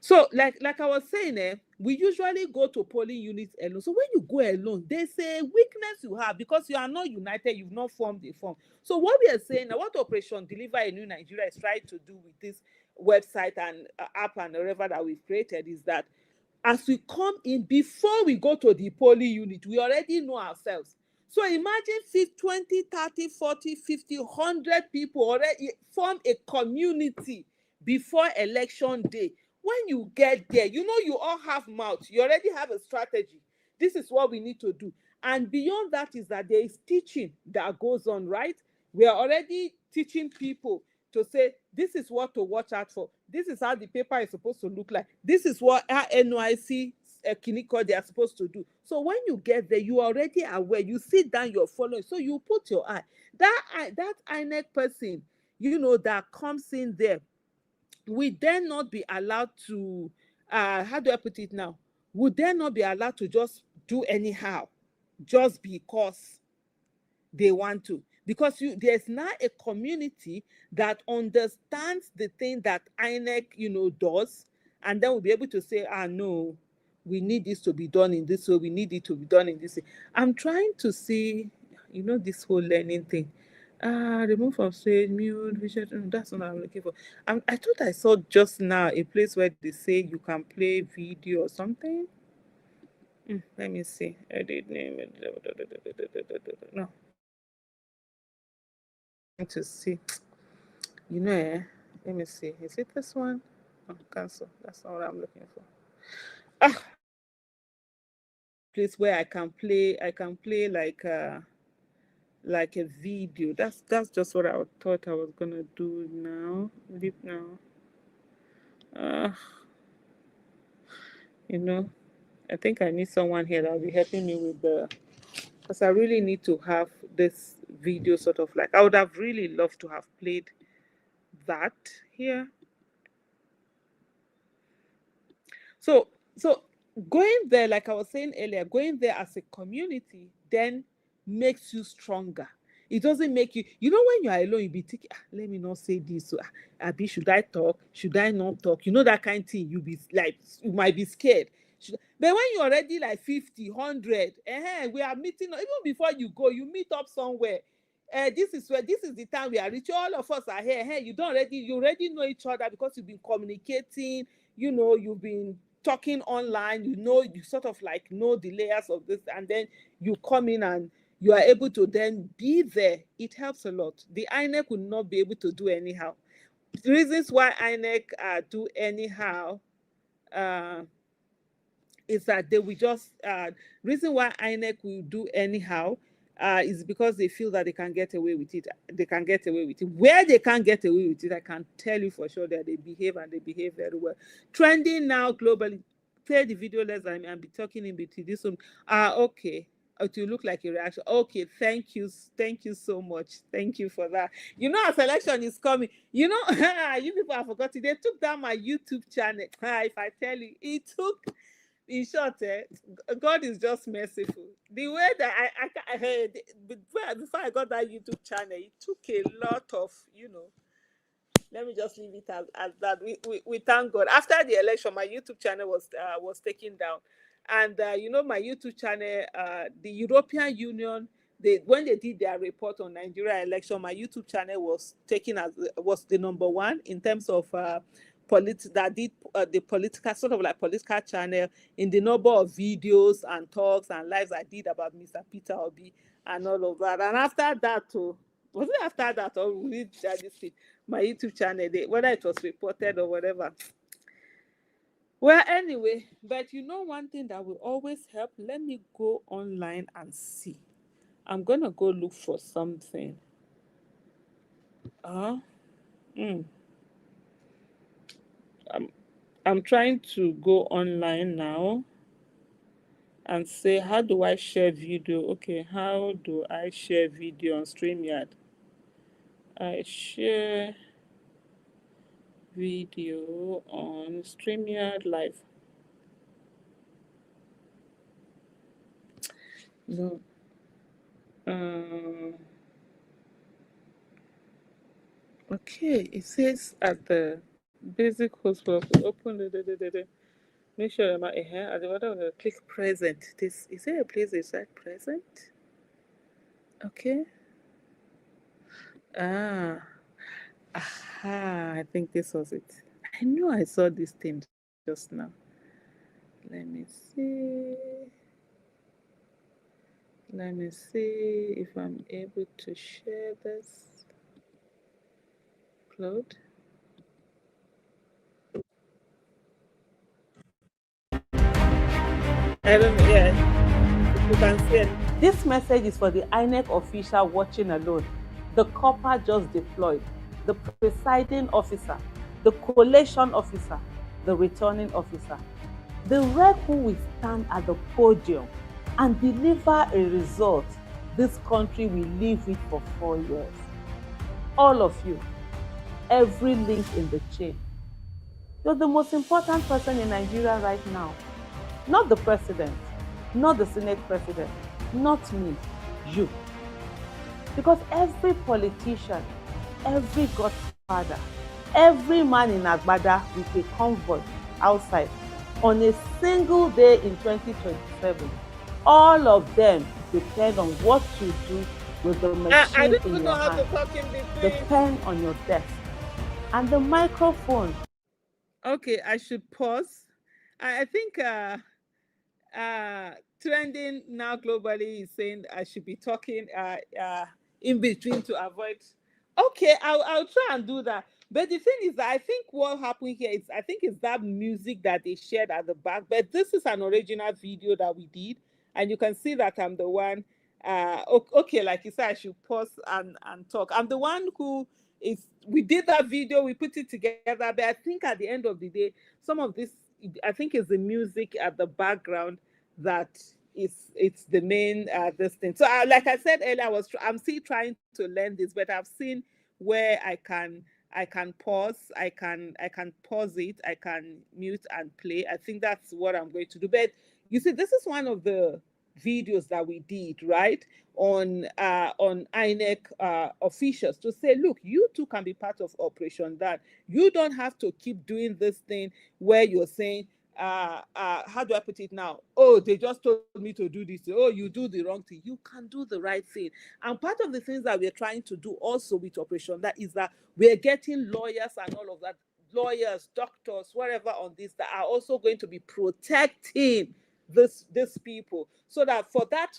So, like I was saying, we usually go to polling units alone. So when you go alone, there's a weakness you have because you are not united, you've not formed a form. So what we are saying now, what Operation Deliver a New Nigeria is trying to do with this website and app and whatever that we've created is that as we come in, before we go to the polling unit, we already know ourselves. So imagine 20, 30, 40, 50, 100 people already form a community before election day. When you get there, you know you all have mouth. You already have a strategy. This is what we need to do. And beyond that is that there is teaching that goes on, right? We are already teaching people to say this is what to watch out for. This is how the paper is supposed to look like. This is what our NYC Kiniko they are supposed to do. So when you get there, you are already aware. You sit down, you're following. So you put your eye. That INEC person, that comes in there, will then not be allowed to. How do I put it now? Would then not be allowed to just do anyhow, just because they want to, because there's now a community that understands the thing that INEC does, and then we'll be able to say, no, we need this to be done in this way, we need it to be done in this way. I'm trying to see, this whole learning thing. Remove from stage, mute, vision. That's what I'm looking for. I thought I saw just now a place where they say you can play video or something. Let me see. Edit name. No, trying to see. Let me see. Is it this one? Oh, cancel. That's not what I'm looking for. Place where I can play like a video. That's just what I thought I was gonna do now. Leave now. Uh, you know, I think I need someone here that'll be helping me with because I really need to have this video sort of like I would have really loved to have played that here. So going there, like I was saying earlier, going there as a community then makes you stronger. It doesn't make you, when you're alone, you be thinking, let me not say this. So, Abi, should I talk? Should I not talk? That kind of thing. You be like, you might be scared. But when you're already like 50, 100, we are meeting, even before you go, you meet up somewhere. This is the time we are reaching. All of us are here. You already know each other because you've been communicating, you've been talking online, you sort of like know the layers of this, and then you come in and you are able to then be there. It helps a lot. The INEC will not be able to do anyhow. The reasons why INEC do anyhow uh, is that they will just reason why INEC will do anyhow is because they feel that they can get away with it. They can get away with it. Where they can't get away with it, I can tell you for sure that they behave, and they behave very well. Trending now globally. Play the video less than me and be talking in between. This one, okay. It will look like a reaction. Okay, thank you so much. Thank you for that. Our selection is coming. You people have forgotten. They took down my YouTube channel. If I tell you, it took, in short, God is just merciful. The way that I heard before I got that YouTube channel, it took a lot of, let me just leave it as that. We thank God. After the election, my YouTube channel was taken down, and my YouTube channel, the European Union, when they did their report on Nigeria election, my YouTube channel was taken as was the number one in terms of that did the political sort of like political channel in the number of videos and talks and lives I did about Mr. Peter Obi and all of that. And after that, too, was it after that or we this thing? My YouTube channel, whether it was reported or whatever. Well, anyway, but one thing that will always help, let me go online and see. I'm gonna go look for something. Uh, mm, I'm, I'm trying to go online now and say, how do I share video? Okay, how do I share video on StreamYard? I share video on StreamYard Live. No. Um, okay, it says at the basic host will open the. Make sure I'm here. At the bottom, click present. This is there a place that said present? Okay. Ah, aha. I think this was it. I know I saw this thing just now. Let me see. Let me see if I'm able to share this. Upload. I don't know. Yeah, if you can see it. This message is for the INEC official watching alone. The copper just deployed, the presiding officer, the collation officer, the returning officer. The rec who will stand at the podium and deliver a result this country will live with for 4 years. All of you, every link in the chain. You're the most important person in Nigeria right now. Not the president, not the Senate president, not me, you. Because every politician, every godfather, every man in Agbada with a convoy outside on a single day in 2027, all of them depend on what you do with the I machine don't in even your know how to hand, talk in the between. pen on your desk, and the microphone. Okay, I should pause. I think trending now globally is saying I should be talking in between to avoid. Okay, I'll try and do that. But the thing is that I think what happened here is I think it's that music that they shared at the back. But this is an original video that we did, and you can see that I'm the one. Okay, like you said, I should pause and talk. I'm the one who is. We did that video, we put it together, but I think at the end of the day, some of this I think is the music at the background that is it's the main this thing. So like I said earlier, I'm still trying to learn this, but I've seen where I can pause, I can pause it, I can mute and play. I think that's what I'm going to do. But you see, this is one of the videos that we did, right, on INEC officials to say, look, you too can be part of Operation That. You don't have to keep doing this thing where you're saying, how do I put it now? Oh, they just told me to do this. Oh, you do the wrong thing. You can do the right thing. And part of the things that we're trying to do also with Operation That is that we're getting lawyers and all of that, lawyers, doctors, whatever on this that are also going to be protecting this people, so that for that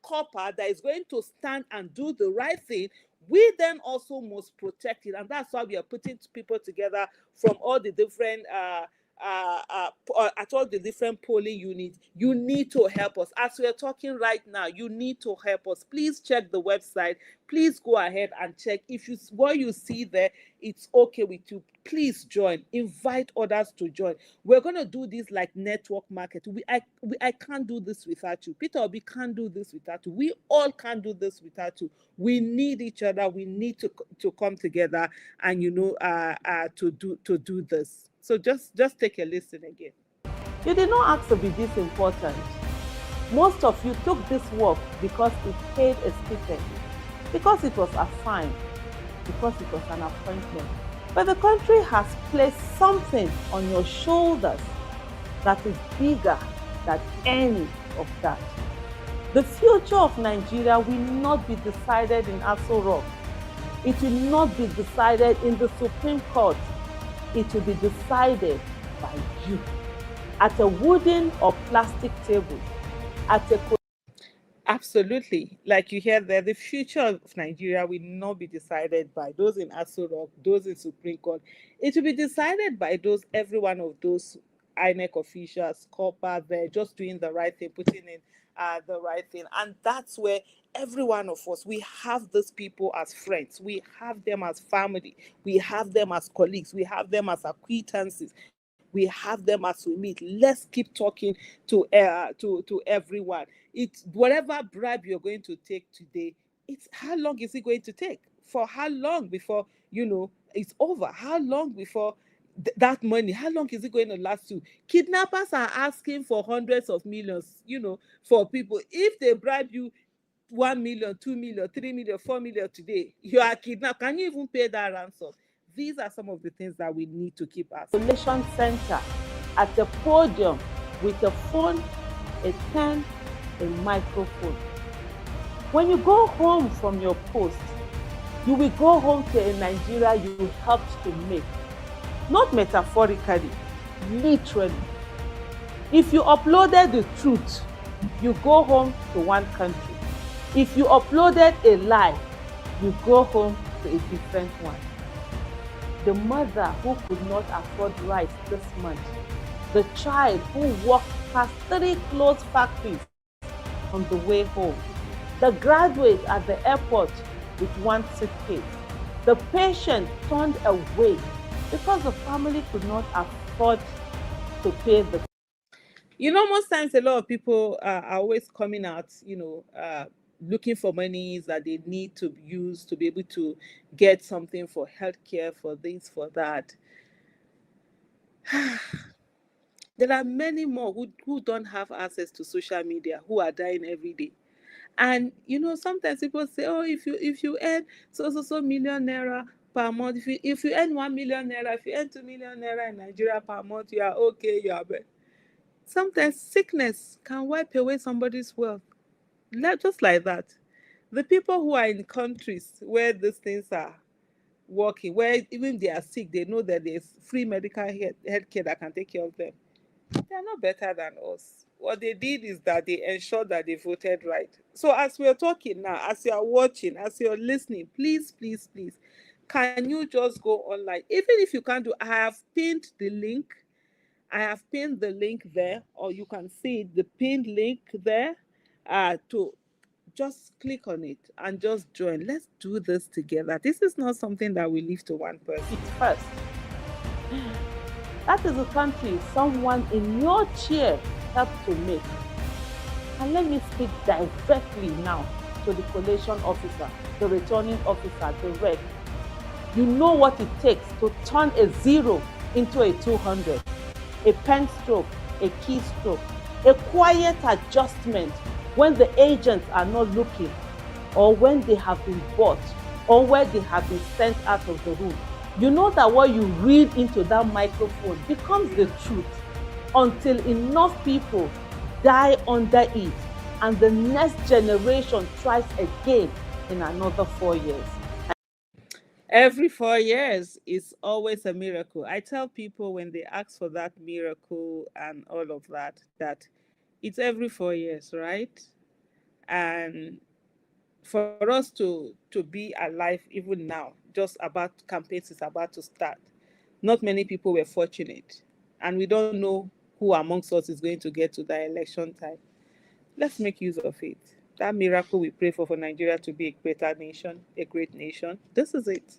copper that is going to stand and do the right thing, we then also must protect it. And that's why we are putting people together from all the different at all the different polling units. You need to help us. As we are talking right now, you need to help us. Please check the website. Please go ahead and check. If you what you see there, it's okay with you. Please join. Invite others to join. We're gonna do this like network market. I can't do this without you. Peter Obi can't do this without you. We all can't do this without you. We need each other. We need to come together and to do this. So just take a listen again. You did not ask to be this important. Most of you took this work because it paid a stipend, because it was assigned, because it was an appointment. But the country has placed something on your shoulders that is bigger than any of that. The future of Nigeria will not be decided in Aso Rock. It will not be decided in the Supreme Court. It will be decided by you at a wooden or plastic table, at a Absolutely. Like you hear there, the future of Nigeria will not be decided by those in Aso Rock, those in Supreme Court. It will be decided by every one of those INEC officials, copper, they're just doing the right thing, putting in the right thing. And that's where every one of us, we have these people as friends, we have them as family, we have them as colleagues, we have them as acquaintances, we have them as we meet. Let's keep talking to everyone. It's whatever bribe you're going to take today. It's how long is it going to take? For how long before it's over? How long before? that money, how long is it going to last you? Kidnappers are asking for hundreds of millions, for people. If they bribe you 1 million, 2 million, 3 million, 4 million today, you are kidnapped. Can you even pay that ransom? These are some of the things that we need to keep asking. Collation center at a podium with a phone, a pen, a microphone. When you go home from your post, you will go home to a Nigeria you helped to make. Not metaphorically, literally. If you uploaded the truth, you go home to one country. If you uploaded a lie, you go home to a different one. The mother who could not afford rice this month, the child who walked past 3 clothes factories on the way home, the graduate at the airport with one suitcase, the patient turned away because the family could not afford to pay the. Most times a lot of people are always coming out, looking for monies that they need to use to be able to get something for healthcare, for this, for that. There are many more who don't have access to social media, who are dying every day. And sometimes people say, oh, if you earn so million naira per month, if you earn 1 million naira, if you earn 2 million naira in Nigeria per month, you are okay, you are better. Sometimes sickness can wipe away somebody's wealth, just like that. The people who are in countries where these things are working, where even they are sick, they know that there's free medical health care that can take care of them. They are not better than us. What they did is that they ensured that they voted right. So as we're talking now, as you're watching, as you're listening, please, please, please, can you just go online? Even if you can't do, I have pinned the link. I have pinned the link there, or you can see the pinned link there. To just click on it and just join. Let's do this together. This is not something that we leave to one person. First, that is a country someone in your chair helped to make. And let me speak directly now to the collation officer, the returning officer, the rep. You know what it takes to turn a 0 into a 200, a pen stroke, a keystroke, a quiet adjustment when the agents are not looking, or when they have been bought, or where they have been sent out of the room. You know that what you read into that microphone becomes the truth until enough people die under it and the next generation tries again in another 4 years. Every 4 years is always a miracle. I tell people when they ask for that miracle and all of that it's every 4 years, right? And for us to be alive even now, just about campaigns is about to start. Not many people were fortunate, and we don't know who amongst us is going to get to that election time. Let's make use of it. That miracle we pray for Nigeria to be a better nation, a great nation. This is it.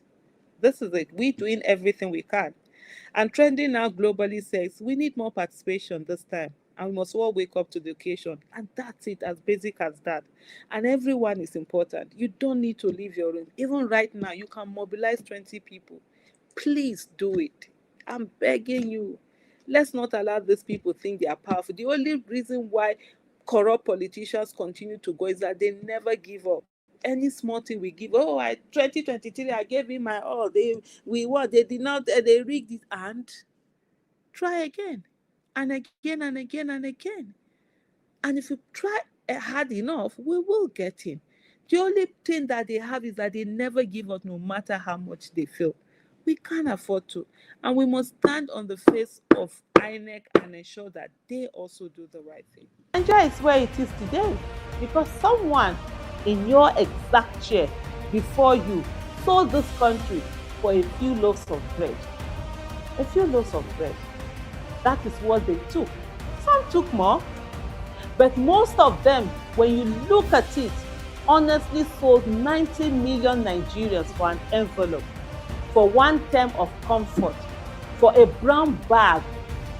This is it. We doing everything we can. And trending now globally says we need more participation this time. And we must all wake up to the occasion. And that's it, as basic as that. And everyone is important. You don't need to leave your room. Even right now, you can mobilize 20 people. Please do it. I'm begging you. Let's not allow these people think they are powerful. The only reason why corrupt politicians continue to go is that they never give up. Any small thing we give, oh, I 2023, I gave him my all. They did not, they rigged it, and try again and again and again and again. And if you try hard enough, we will get in. The only thing that they have is that they never give up, no matter how much they feel. We can't afford to. And we must stand on the face of INEC and ensure that they also do the right thing. Nigeria is where it is today because someone in your exact chair before you sold this country for a few loaves of bread. A few loaves of bread. That is what they took. Some took more, but most of them, when you look at it, honestly sold 90 million Nigerians for an envelope, for one term of comfort, for a brown bag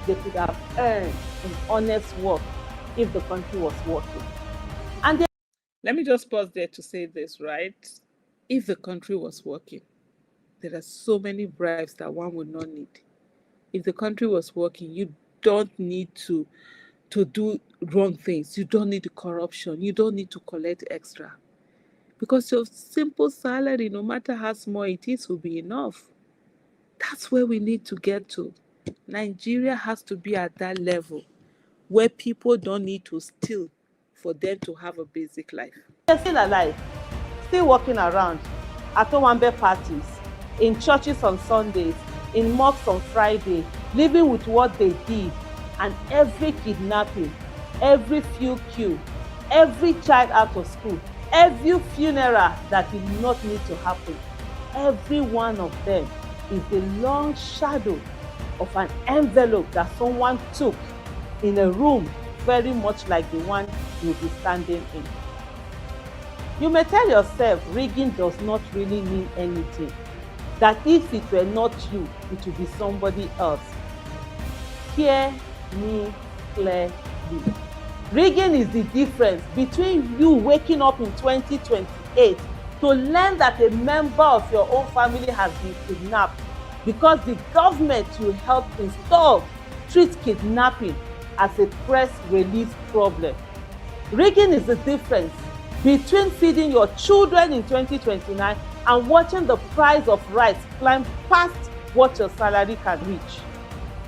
they could have earned in honest work if the country was working. And let me just pause there to say this, right? If the country was working, there are so many bribes that one would not need. if the country was working, you don't need to do wrong things. You don't need the corruption. You don't need to collect extra. Because your simple salary, no matter how small it is, will be enough. That's where we need to get to. Nigeria has to be at that level where people don't need to steal for them to have a basic life. They're still alive, still walking around at Owambe parties, in churches on Sundays, in mosques on Friday, living with what they did, and every kidnapping, every fuel queue, every child out of school, every funeral that did not need to happen, every one of them is the long shadow of an envelope that someone took in a room very much like the one you'll be standing in. You may tell yourself rigging does not really mean anything, that if it were not you, it would be somebody else. Hear me clearly. Rigging is the difference between you waking up in 2028 to learn that a member of your own family has been kidnapped because the government you helped install treats kidnapping as a press release problem. Rigging is the difference between feeding your children in 2029 and watching the price of rice climb past what your salary can reach.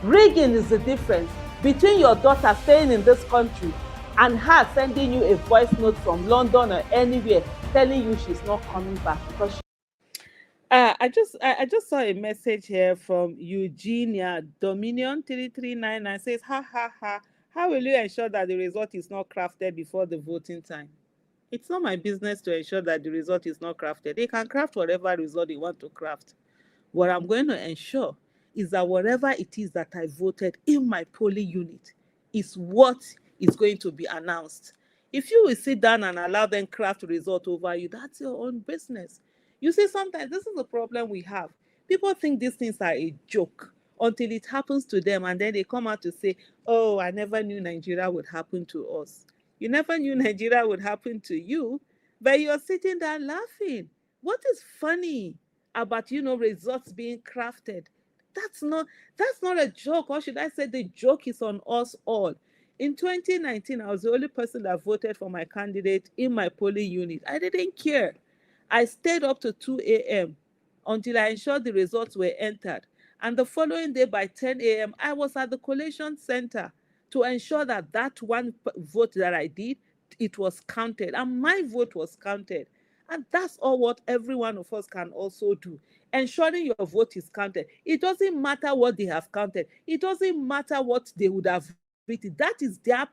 Rigging is the difference between your daughter staying in this country and her sending you a voice note from London or anywhere telling you she's not coming back because she I just saw a message here from Eugenia Dominion 3399 says, ha ha ha. How will you ensure that the result is not crafted before the voting time? It's not my business to ensure that the result is not crafted. They can craft whatever result they want to craft. What I'm going to ensure is that whatever it is that I voted in my polling unit is what is going to be announced. If you will sit down and allow them craft result over you, that's your own business. You see, sometimes this is the problem we have. People think these things are a joke until it happens to them, and then they come out to say, oh, I never knew Nigeria would happen to us. You never knew Nigeria would happen to you, but you're sitting there laughing. What is funny about results being crafted? That's not that's not a joke, or should I say the joke is on us all. In 2019, I was the only person that voted for my candidate in my polling unit. I didn't care. I stayed up to 2 a.m. until I ensured the results were entered. And the following day by 10 a.m., I was at the collation center to ensure that that one vote that I did, it was counted. And my vote was counted. And that's all what every one of us can also do. Ensuring your vote is counted. It doesn't matter what they have counted. It doesn't matter what they would have written. That is their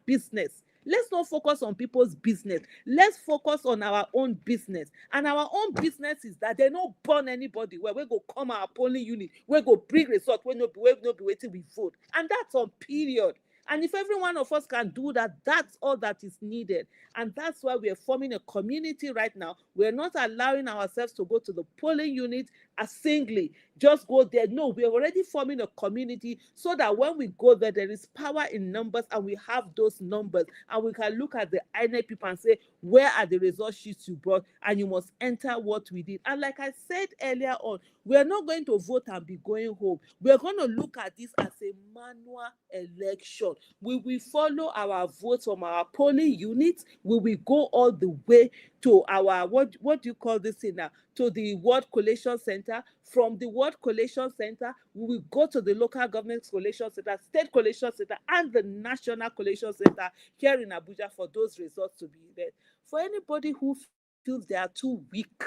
business. Let's not focus on people's business. Let's focus on our own business. And our own business is that they don't burn anybody where we go come our polling unit, we go bring result, we no be waiting we vote. And that's on period. And if every one of us can do that, that's all that is needed. And that's why we are forming a community right now. We're not allowing ourselves to go to the polling unit as singly, just go there. No, we're already forming a community so that when we go there, there is power in numbers and we have those numbers. And we can look at the INEC people and say, where are the result sheets you brought? And you must enter what we did. And like I said earlier on, we're not going to vote and be going home. We're going to look at this as a manual election. We will follow our votes from our polling units. We will go all the way to our, what do you call this thing now? To the Ward Collation Center. From the Ward Collation Center, we will go to the local government collation center, state collation center, and the national collation center here in Abuja for those results to be read. For anybody who feels they are too weak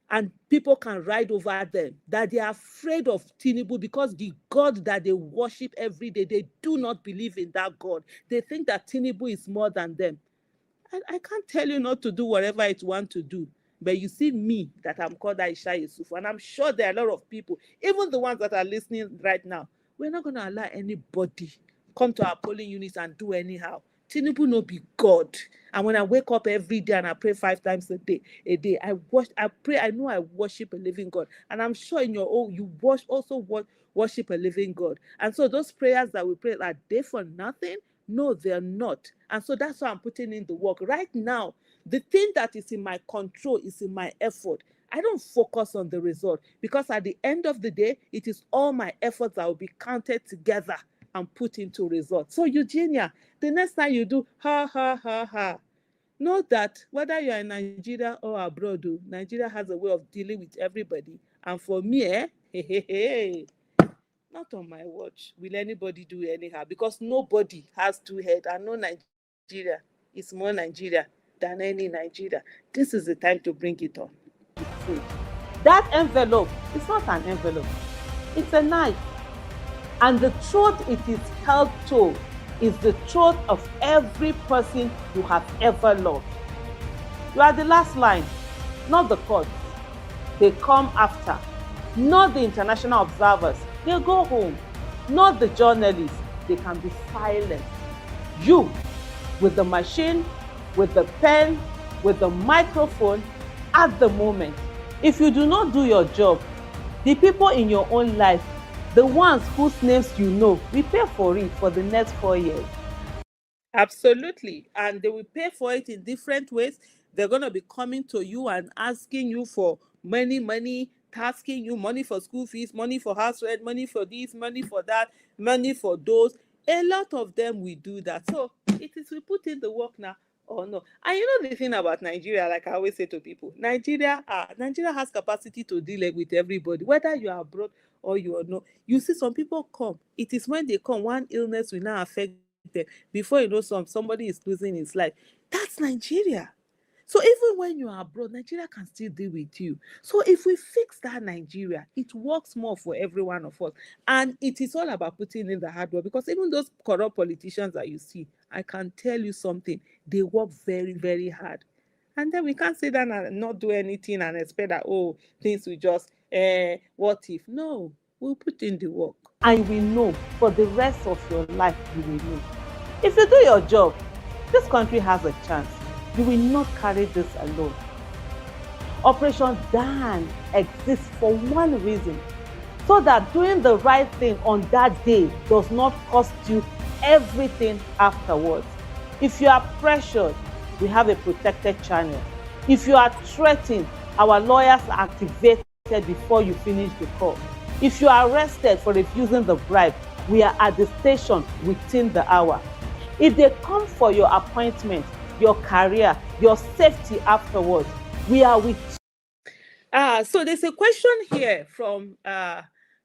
and people can ride over them, that they are afraid of Tinubu because the God that they worship every day, they do not believe in that God. They think that Tinubu is more than them. I can't tell you not to do whatever it want to do. But you see me, that I'm called Aisha Yusuf, and I'm sure there are a lot of people, even the ones that are listening right now, we're not going to allow anybody come to our polling units and do anyhow. Tinubu no be God. And when I wake up every day and I pray 5 times a day, I pray, I know I worship a living God. And I'm sure in your own, you also worship a living God. And so those prayers that we pray, are they for nothing? No, they're not. And so that's why I'm putting in the work. Right now, the thing that is in my control is in my effort. I don't focus on the result, because at the end of the day, it is all my efforts that will be counted together and put into results. So, Eugenia, the next time you do ha ha ha ha, know that whether you're in Nigeria or abroad, oh, Nigeria has a way of dealing with everybody. And for me, hey, hey, hey, not on my watch will anybody do anyhow, because nobody has two heads. And no Nigeria is more Nigeria than any Nigeria. This is the time to bring it on. betrayed. That envelope is not an envelope, it's a knife. And the truth it is held to is the truth of every person you have ever loved. You are the last line, not the courts. They come after. Not the international observers. They go home. Not the journalists. They can be silent. You, with the machine, with the pen, with the microphone, at the moment. If you do not do your job, the people in your own life, the ones whose names you know, will pay for it for the next 4 years. Absolutely. And they will pay for it in different ways. They're going to be coming to you and asking you for money, tasking you money for school fees, money for house rent, money for this, money for that, money for those. A lot of them will do that. So it is we put in the work now or no. And you know the thing about Nigeria, like I always say to people, Nigeria has capacity to deal with everybody, whether you are abroad or you are not. You see some people come. It is when they come, one illness will now affect them. Before you know, somebody is losing his life. That's Nigeria. So even when you are abroad, Nigeria can still deal with you. So if we fix that Nigeria, it works more for every one of us. And it is all about putting in the hard work, because even those corrupt politicians that you see, I can tell you something, they work very, very hard. And then we can't sit down and not do anything and expect that, oh, things will just, what if? No, we'll put in the work. And you will know for the rest of your life, you will know. If you do your job, this country has a chance. You will not carry this alone. Operation Dan exists for one reason, so that doing the right thing on that day does not cost you everything afterwards. If you are pressured, we have a protected channel. If you are threatened, our lawyers are activated before you finish the call. If you are arrested for refusing the bribe, we are at the station within the hour. If they come for your appointment, your career, your safety afterwards, we are with you. So there's a question here from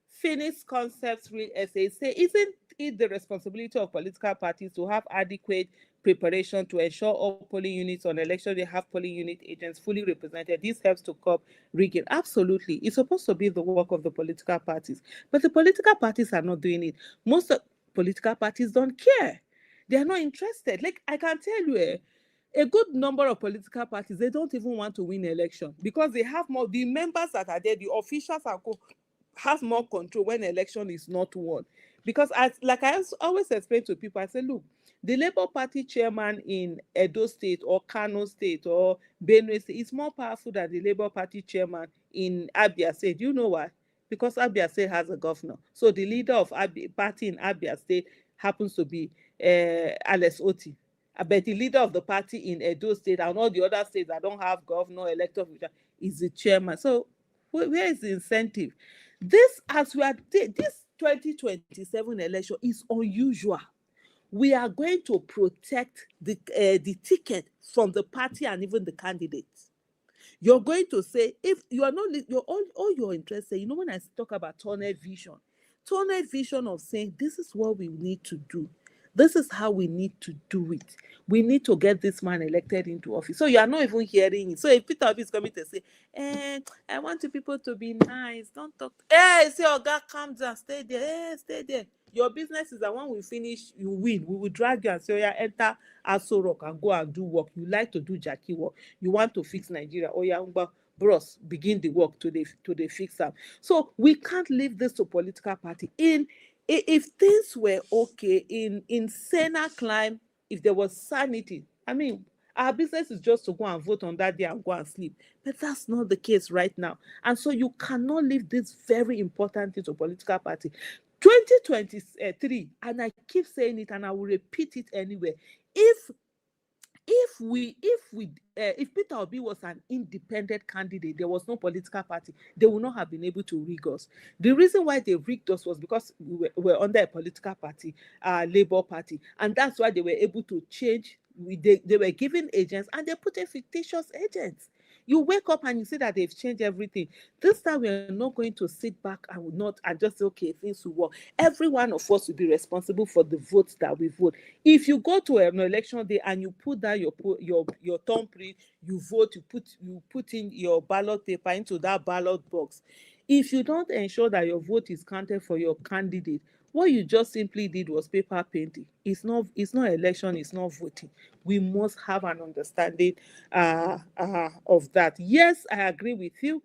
Phoenix Concepts Real Estate. Say, isn't it the responsibility of political parties to have adequate preparation to ensure all polling units on election they have polling unit agents fully represented? This helps to curb rigging. Absolutely. It's supposed to be the work of the political parties. But the political parties are not doing it. Most of political parties don't care. They are not interested. Like I can tell you, a good number of political parties, they don't even want to win election, because they have more, the members that are there, the officials have more control when election is not won. Because like I always explain to people, I say, look, the Labour Party chairman in Edo State or Kano State or Benue State is more powerful than the Labour Party chairman in Abia State. You know why? Because Abia State has a governor. So the leader of party in Abia State happens to be Alex Oti. But the leader of the party in Edo State and all the other states that don't have governor, elected official, is the chairman. So where is the incentive? This 2027 election is unusual. We are going to protect the ticket from the party and even the candidates. You're going to say, if you are not, you're all you're interested, when I talk about tunnel vision of saying, this is what we need to do. This is how we need to do it. We need to get this man elected into office. So you are not even hearing it. So if Peter Obi is coming to say, I want you people to be nice, don't talk. Say, oh God, calm down, stay there. Stay there. Your business is that when we finish, you win. We will drag you and say, oh yeah, enter Aso Rock and go and do work. You like to do Jackie work. You want to fix Nigeria. Oh yeah, bros, begin the work to the fix them. So we can't leave this to political party. If things were okay in Senate climb, if there was sanity, I mean, our business is just to go and vote on that day and go and sleep. But that's not the case right now. And so you cannot leave this very important thing to political party. 2023, and I keep saying it and I will repeat it anyway. If if Peter Obi was an independent candidate, there was no political party, they would not have been able to rig us. The reason why they rigged us was because were under a political party, Labour Party, and that's why they were able to change. They were given agents and they put in fictitious agents. You wake up and you see that they've changed everything. This time we are not going to sit back and will not and just say, okay, things will work. Every one of us will be responsible for the votes that we vote. If you go to an election day and you put down your thumbprint, you vote, you put in your ballot paper into that ballot box. If you don't ensure that your vote is counted for your candidate, what you just simply did was paper painting. It's not election, it's not voting. We must have an understanding of that. Yes, I agree with you.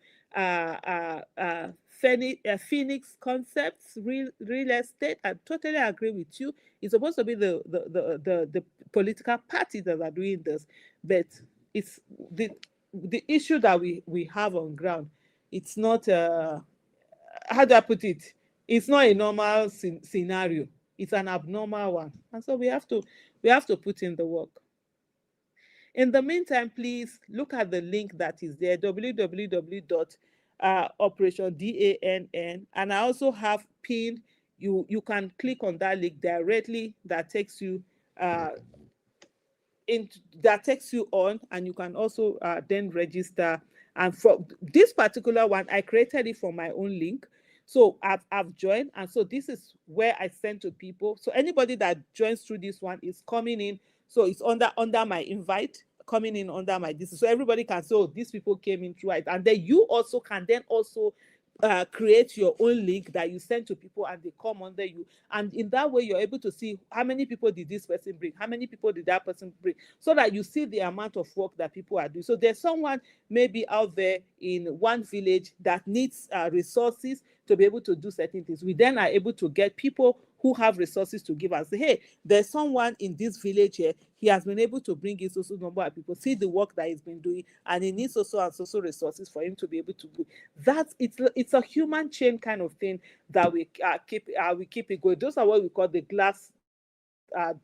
Phoenix concepts, real estate. I totally agree with you. It's supposed to be the political parties that are doing this, but it's the issue that we have on ground. It's not how do I put it? It's not a normal scenario. It's an abnormal one, and so we have to put in the work. In the meantime, please look at the link that is there, www dot operation dann, and I also have pinned. You can click on that link directly. Uh, that takes you on, and you can also then register. And for this particular one, I created it from my own link. So I've joined, and so this is where I send to people. So anybody that joins through this one is coming in. So it's under my invite, coming in under my this. So everybody can say, oh, these people came in through it, and then you also can then also create your own link that you send to people and they come under you, and in that way you're able to see how many people did this person bring, how many people did that person bring, so that you see the amount of work that people are doing. So there's someone maybe out there in one village that needs resources to be able to do certain things. We then are able to get people who have resources to give us. Say, hey, there's someone in this village here. He has been able to bring in social number of people, see the work that he's been doing, and he needs social and social resources for him to be able to do. That's it's a human chain kind of thing that we keep it going. Those are what we call the glass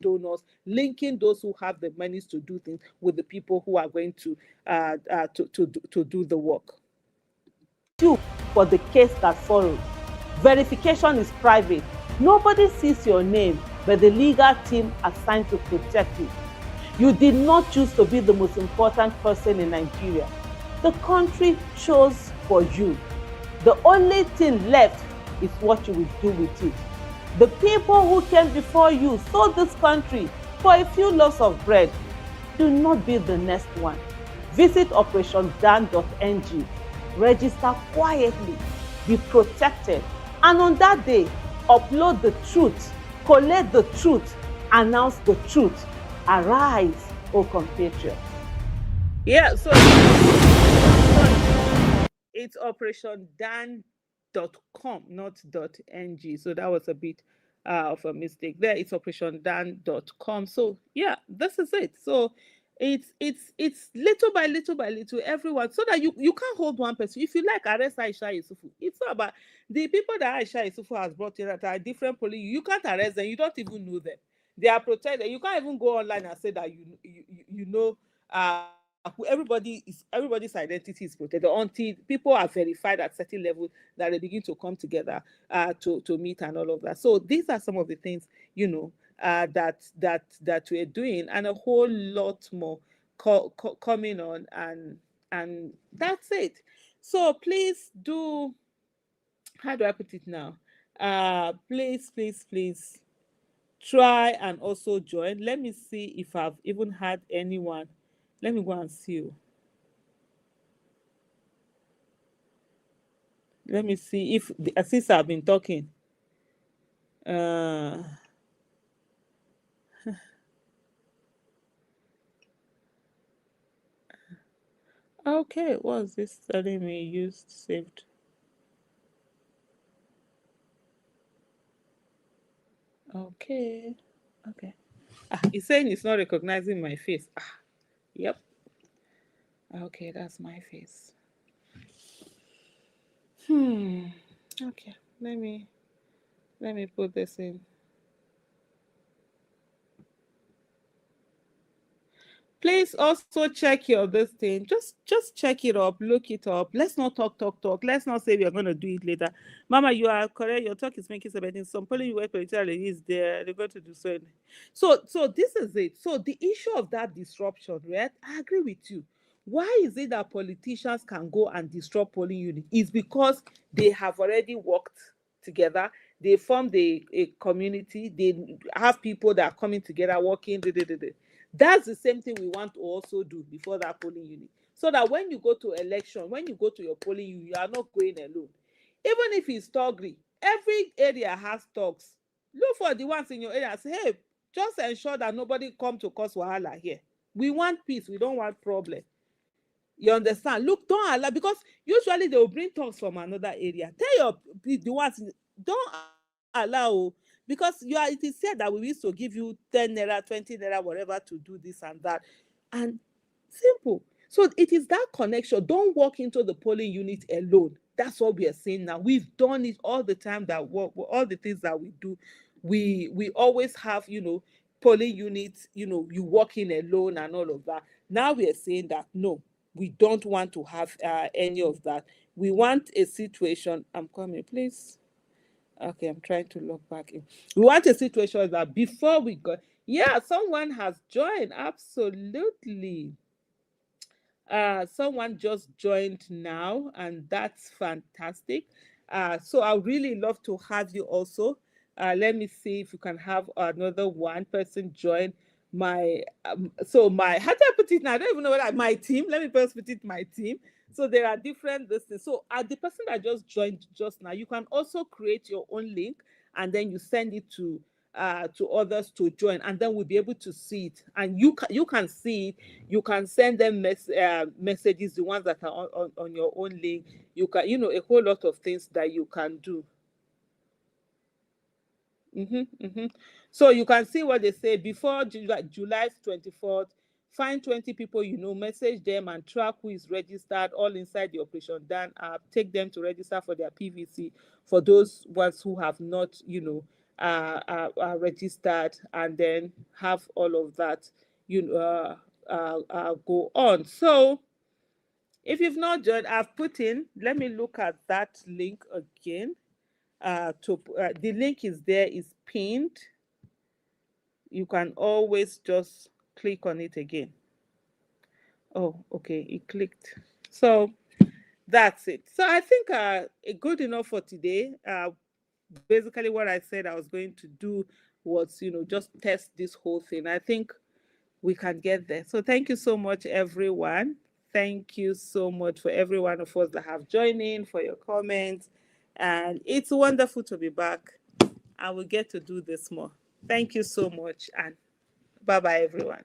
donors, linking those who have the monies to do things with the people who are going to do the work. You for the case that follows. Verification is private. Nobody sees your name, but the legal team assigned to protect you. You did not choose to be the most important person in Nigeria. The country chose for you. The only thing left is what you will do with it. The people who came before you sold this country for a few loaves of bread. Do not be the next one. Visit operationdan.ng. Register quietly, be protected, and on that day, upload the truth, collect the truth, announce the truth. Arise, O compatriots. Yeah, so it's operationdan.com, not .ng. So that was a bit of a mistake there. It's operationdan.com. So yeah, this is it. So it's little by little by little, everyone, so that you can't hold one person. If you like, arrest Aisha Yusufu. It's not about the people that Aisha Yusufu has brought in that are different police. You can't arrest them. You don't even know them. They are protected. You can't even go online and say that you know everybody's identity is protected until people are verified at certain level, that they begin to come together to meet and all of that. So these are some of the things, that we're doing, and a whole lot more coming on, and that's it. So please do, how do I put it now? Please try and also join. Let me see if I've even had anyone. Let me go and see. Let me see if since I've been talking. Uh, okay, what's this telling me? Used, saved. Okay, okay. It's saying it's not recognizing my face. Yep. Okay, that's my face. Okay, let me put this in. Please also check your this thing. Just check it up, look it up. Let's not talk. Let's not say we are going to do it later. Mama, you are correct. Your talk is making sense. In some polling where political is there, they're going to do so. So this is it. So the issue of that disruption, right? I agree with you. Why is it that politicians can go and disrupt polling unit? Is because they have already worked together. They formed a community. They have people that are coming together, working. That's the same thing we want to also do before that polling unit. So that when you go to election, when you go to your polling unit, you are not going alone. Even if it's Togri, every area has thugs. Look for the ones in your area and say, hey, just ensure that nobody come to cause wahala here. We want peace. We don't want problem. You understand? Look, don't allow, because usually they will bring thugs from another area. Tell the ones, don't allow, because you are, it is said that we used to give you 10 naira, 20 naira, whatever to do this and that. And simple. So it is that connection. Don't walk into the polling unit alone. That's what we are saying now. We've done it all the time, that all the things that we do. We always have, polling units, you walk in alone and all of that. Now we are saying that no, we don't want to have any of that. We want a situation. I'm coming, please. Okay, I'm trying to log back in. We want a situation that before we go, yeah, someone has joined. Absolutely. Someone just joined now, and that's fantastic. So I really love to have you also. Let me see if you can have another one person join my so my, how do I put it now? I don't even know what my team. Let me first put it my team. So there are different this thing. So the person that just joined just now, you can also create your own link, and then you send it to others to join, and then we'll be able to see it, and you can see it. You can send them messages, the ones that are on your own link. You can, a whole lot of things that you can do. Mm-hmm. So you can see what they say before July 24th. Find 20 people message them and track who is registered, all inside the Operation Dan app. Take them to register for their PVC for those ones who have not, registered, and then have all of that, go on. So if you've not joined, I've put in. Let me look at that link again. The link is there, is pinned. You can always just click on it again. Oh, okay, it clicked. So that's it. So I think good enough for today. Basically what I said I was going to do was, just test this whole thing. I think we can get there. So thank you so much, everyone. Thank you so much for every one of us that have joined in, for your comments. And it's wonderful to be back. I will get to do this more. Thank you so much, and bye bye, everyone.